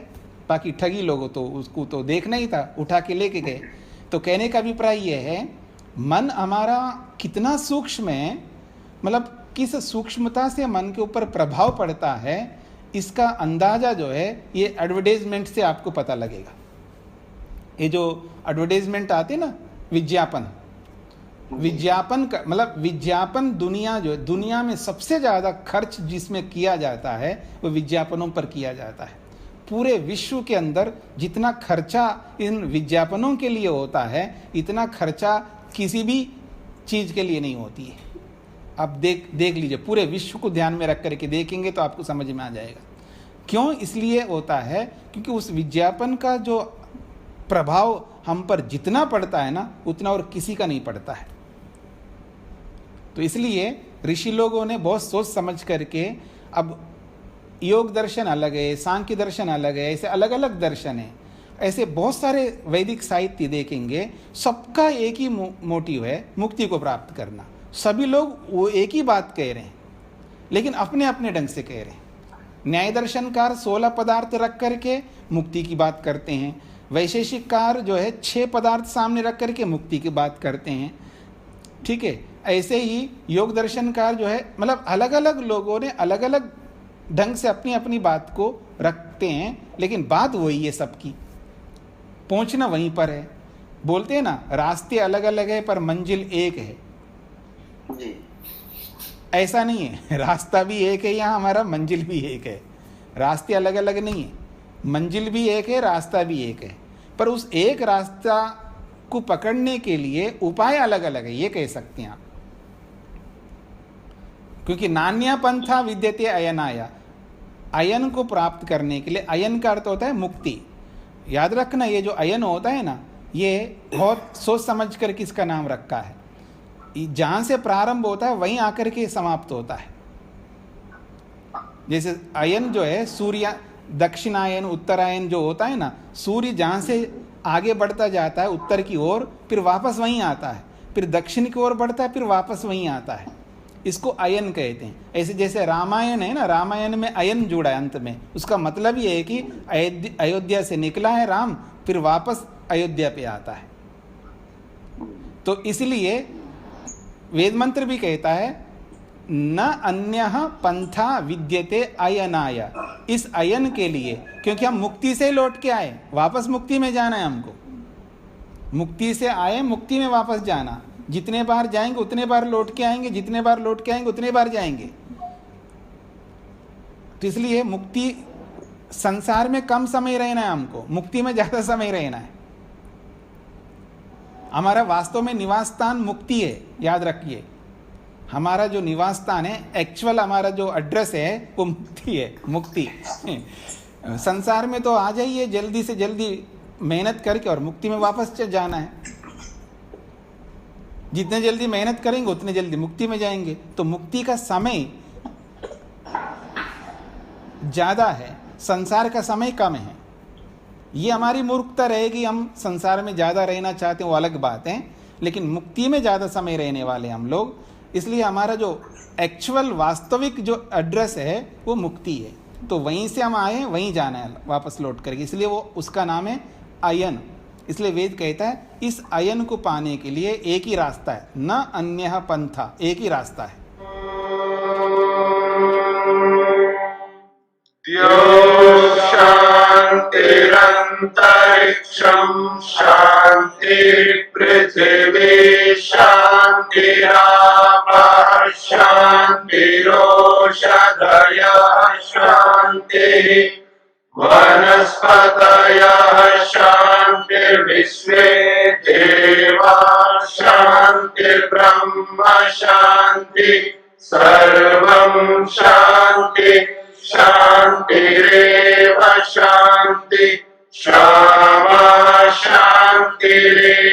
बाकी ठगी लोगों तो उसको तो देखना ही था, उठा के लेके गए। तो कहने का अभिप्राय ये है, मन हमारा कितना सूक्ष्म है, मतलब किस सूक्ष्मता से मन के ऊपर प्रभाव पड़ता है, इसका अंदाजा जो है ये एडवर्टाइजमेंट से आपको पता लगेगा। ये जो एडवर्टाइजमेंट आते ना, विज्ञापन का मतलब विज्ञापन दुनिया में सबसे ज़्यादा खर्च जिसमें किया जाता है वो विज्ञापनों पर किया जाता है। पूरे विश्व के अंदर जितना खर्चा इन विज्ञापनों के लिए होता है, इतना खर्चा किसी भी चीज़ के लिए नहीं होती है। आप देख लीजिए, पूरे विश्व को ध्यान में रख करके देखेंगे तो आपको समझ में आ जाएगा। क्यों इसलिए होता है, क्योंकि उस विज्ञापन का जो प्रभाव हम पर जितना पड़ता है ना, उतना और किसी का नहीं पड़ता है। तो इसलिए ऋषि लोगों ने बहुत सोच समझ करके, अब योग दर्शन अलग है, सांख्य दर्शन अलग है, ऐसे अलग अलग दर्शन है, ऐसे बहुत सारे वैदिक साहित्य देखेंगे, सबका एक ही मोटिव है, मुक्ति को प्राप्त करना। सभी लोग वो एक ही बात कह रहे हैं, लेकिन अपने अपने ढंग से कह रहे हैं। न्याय दर्शनकार 16 पदार्थ रख करके मुक्ति की बात करते हैं, वैशेषिककार जो है 6 पदार्थ सामने रख करके मुक्ति की बात करते हैं, ठीक है। ऐसे ही योग दर्शनकार जो है, मतलब अलग अलग लोगों ने अलग अलग ढंग से अपनी अपनी बात को रखते हैं, लेकिन बात वही है सबकी, पहुंचना वहीं पर है। बोलते हैं ना, रास्ते अलग अलग है पर मंजिल एक है जी। ऐसा नहीं है, रास्ता भी एक है यहाँ हमारा, मंजिल भी एक है। रास्ते अलग अलग नहीं है, मंजिल भी एक है, रास्ता भी एक है, पर उस एक रास्ता को पकड़ने के लिए उपाय अलग अलग है, ये कह सकते हैं आप। क्योंकि नान्या पंथा विद्यते अयनाया, अयन को प्राप्त करने के लिए, अयन का अर्थ होता है मुक्ति। याद रखना, ये जो अयन होता है ना, ये बहुत सोच समझ कर किसका नाम रखा है। जहाँ से प्रारंभ होता है वहीं आकर के समाप्त होता है। जैसे अयन जो है, सूर्य दक्षिणायन उत्तरायण जो होता है ना, सूर्य जहाँ से आगे बढ़ता जाता है उत्तर की ओर, फिर वापस वहीं आता है, फिर दक्षिण की ओर बढ़ता है, फिर वापस वहीं आता है, इसको अयन कहते हैं। ऐसे जैसे रामायण है ना, रामायण में अयन जुड़ा है अंत में, उसका मतलब ये है कि अयोध्या से निकला है राम, फिर वापस अयोध्या पे आता है। तो इसलिए वेद मंत्र भी कहता है, न अन्यः पंथा विद्यते अयनाय, इस अयन के लिए, क्योंकि हम मुक्ति से लौट के आए, वापस मुक्ति में जाना है हमको, मुक्ति से आए मुक्ति में वापस जाना। जितने बार जाएंगे उतने बार लौट के आएंगे, जितने बार लौट के आएंगे उतने बार जाएंगे। तो इसलिए मुक्ति, संसार में कम समय रहना है हमको, मुक्ति में ज्यादा समय रहना है। हमारा वास्तव में निवास स्थान मुक्ति है, याद रखिए। हमारा जो निवास स्थान है, एक्चुअल हमारा जो एड्रेस है वो मुक्ति है, मुक्ति। संसार में तो आ जाइए जल्दी से जल्दी मेहनत करके और मुक्ति में वापस जाना है। जितने जल्दी मेहनत करेंगे उतने जल्दी मुक्ति में जाएंगे। तो मुक्ति का समय ज्यादा है, संसार का समय कम है। ये हमारी मूर्खता रहेगी, हम संसार में ज्यादा रहना चाहते हैं वो अलग बात है, लेकिन मुक्ति में ज्यादा समय रहने वाले हम लोग, इसलिए हमारा जो एक्चुअल वास्तविक जो एड्रेस है वो मुक्ति है। तो वहीं से हम आए, वहीं जाना है वापस लौट करके, इसलिए वो उसका नाम है अयन। इसलिए वेद कहता है इस अयन को पाने के लिए एक ही रास्ता है, न अन्यः पंथा, एक ही रास्ता है। शांतिरंतरिक्षं शांतिर्पृथिवी शांतिरापः शांतिरोषधयः शांतिः वनस्पतयः शांतिर्विश्वे देवाः शांतिर्ब्रह्म शांतिः सर्वं शांति शांतिरेव शांति, शामा शांतिरेधि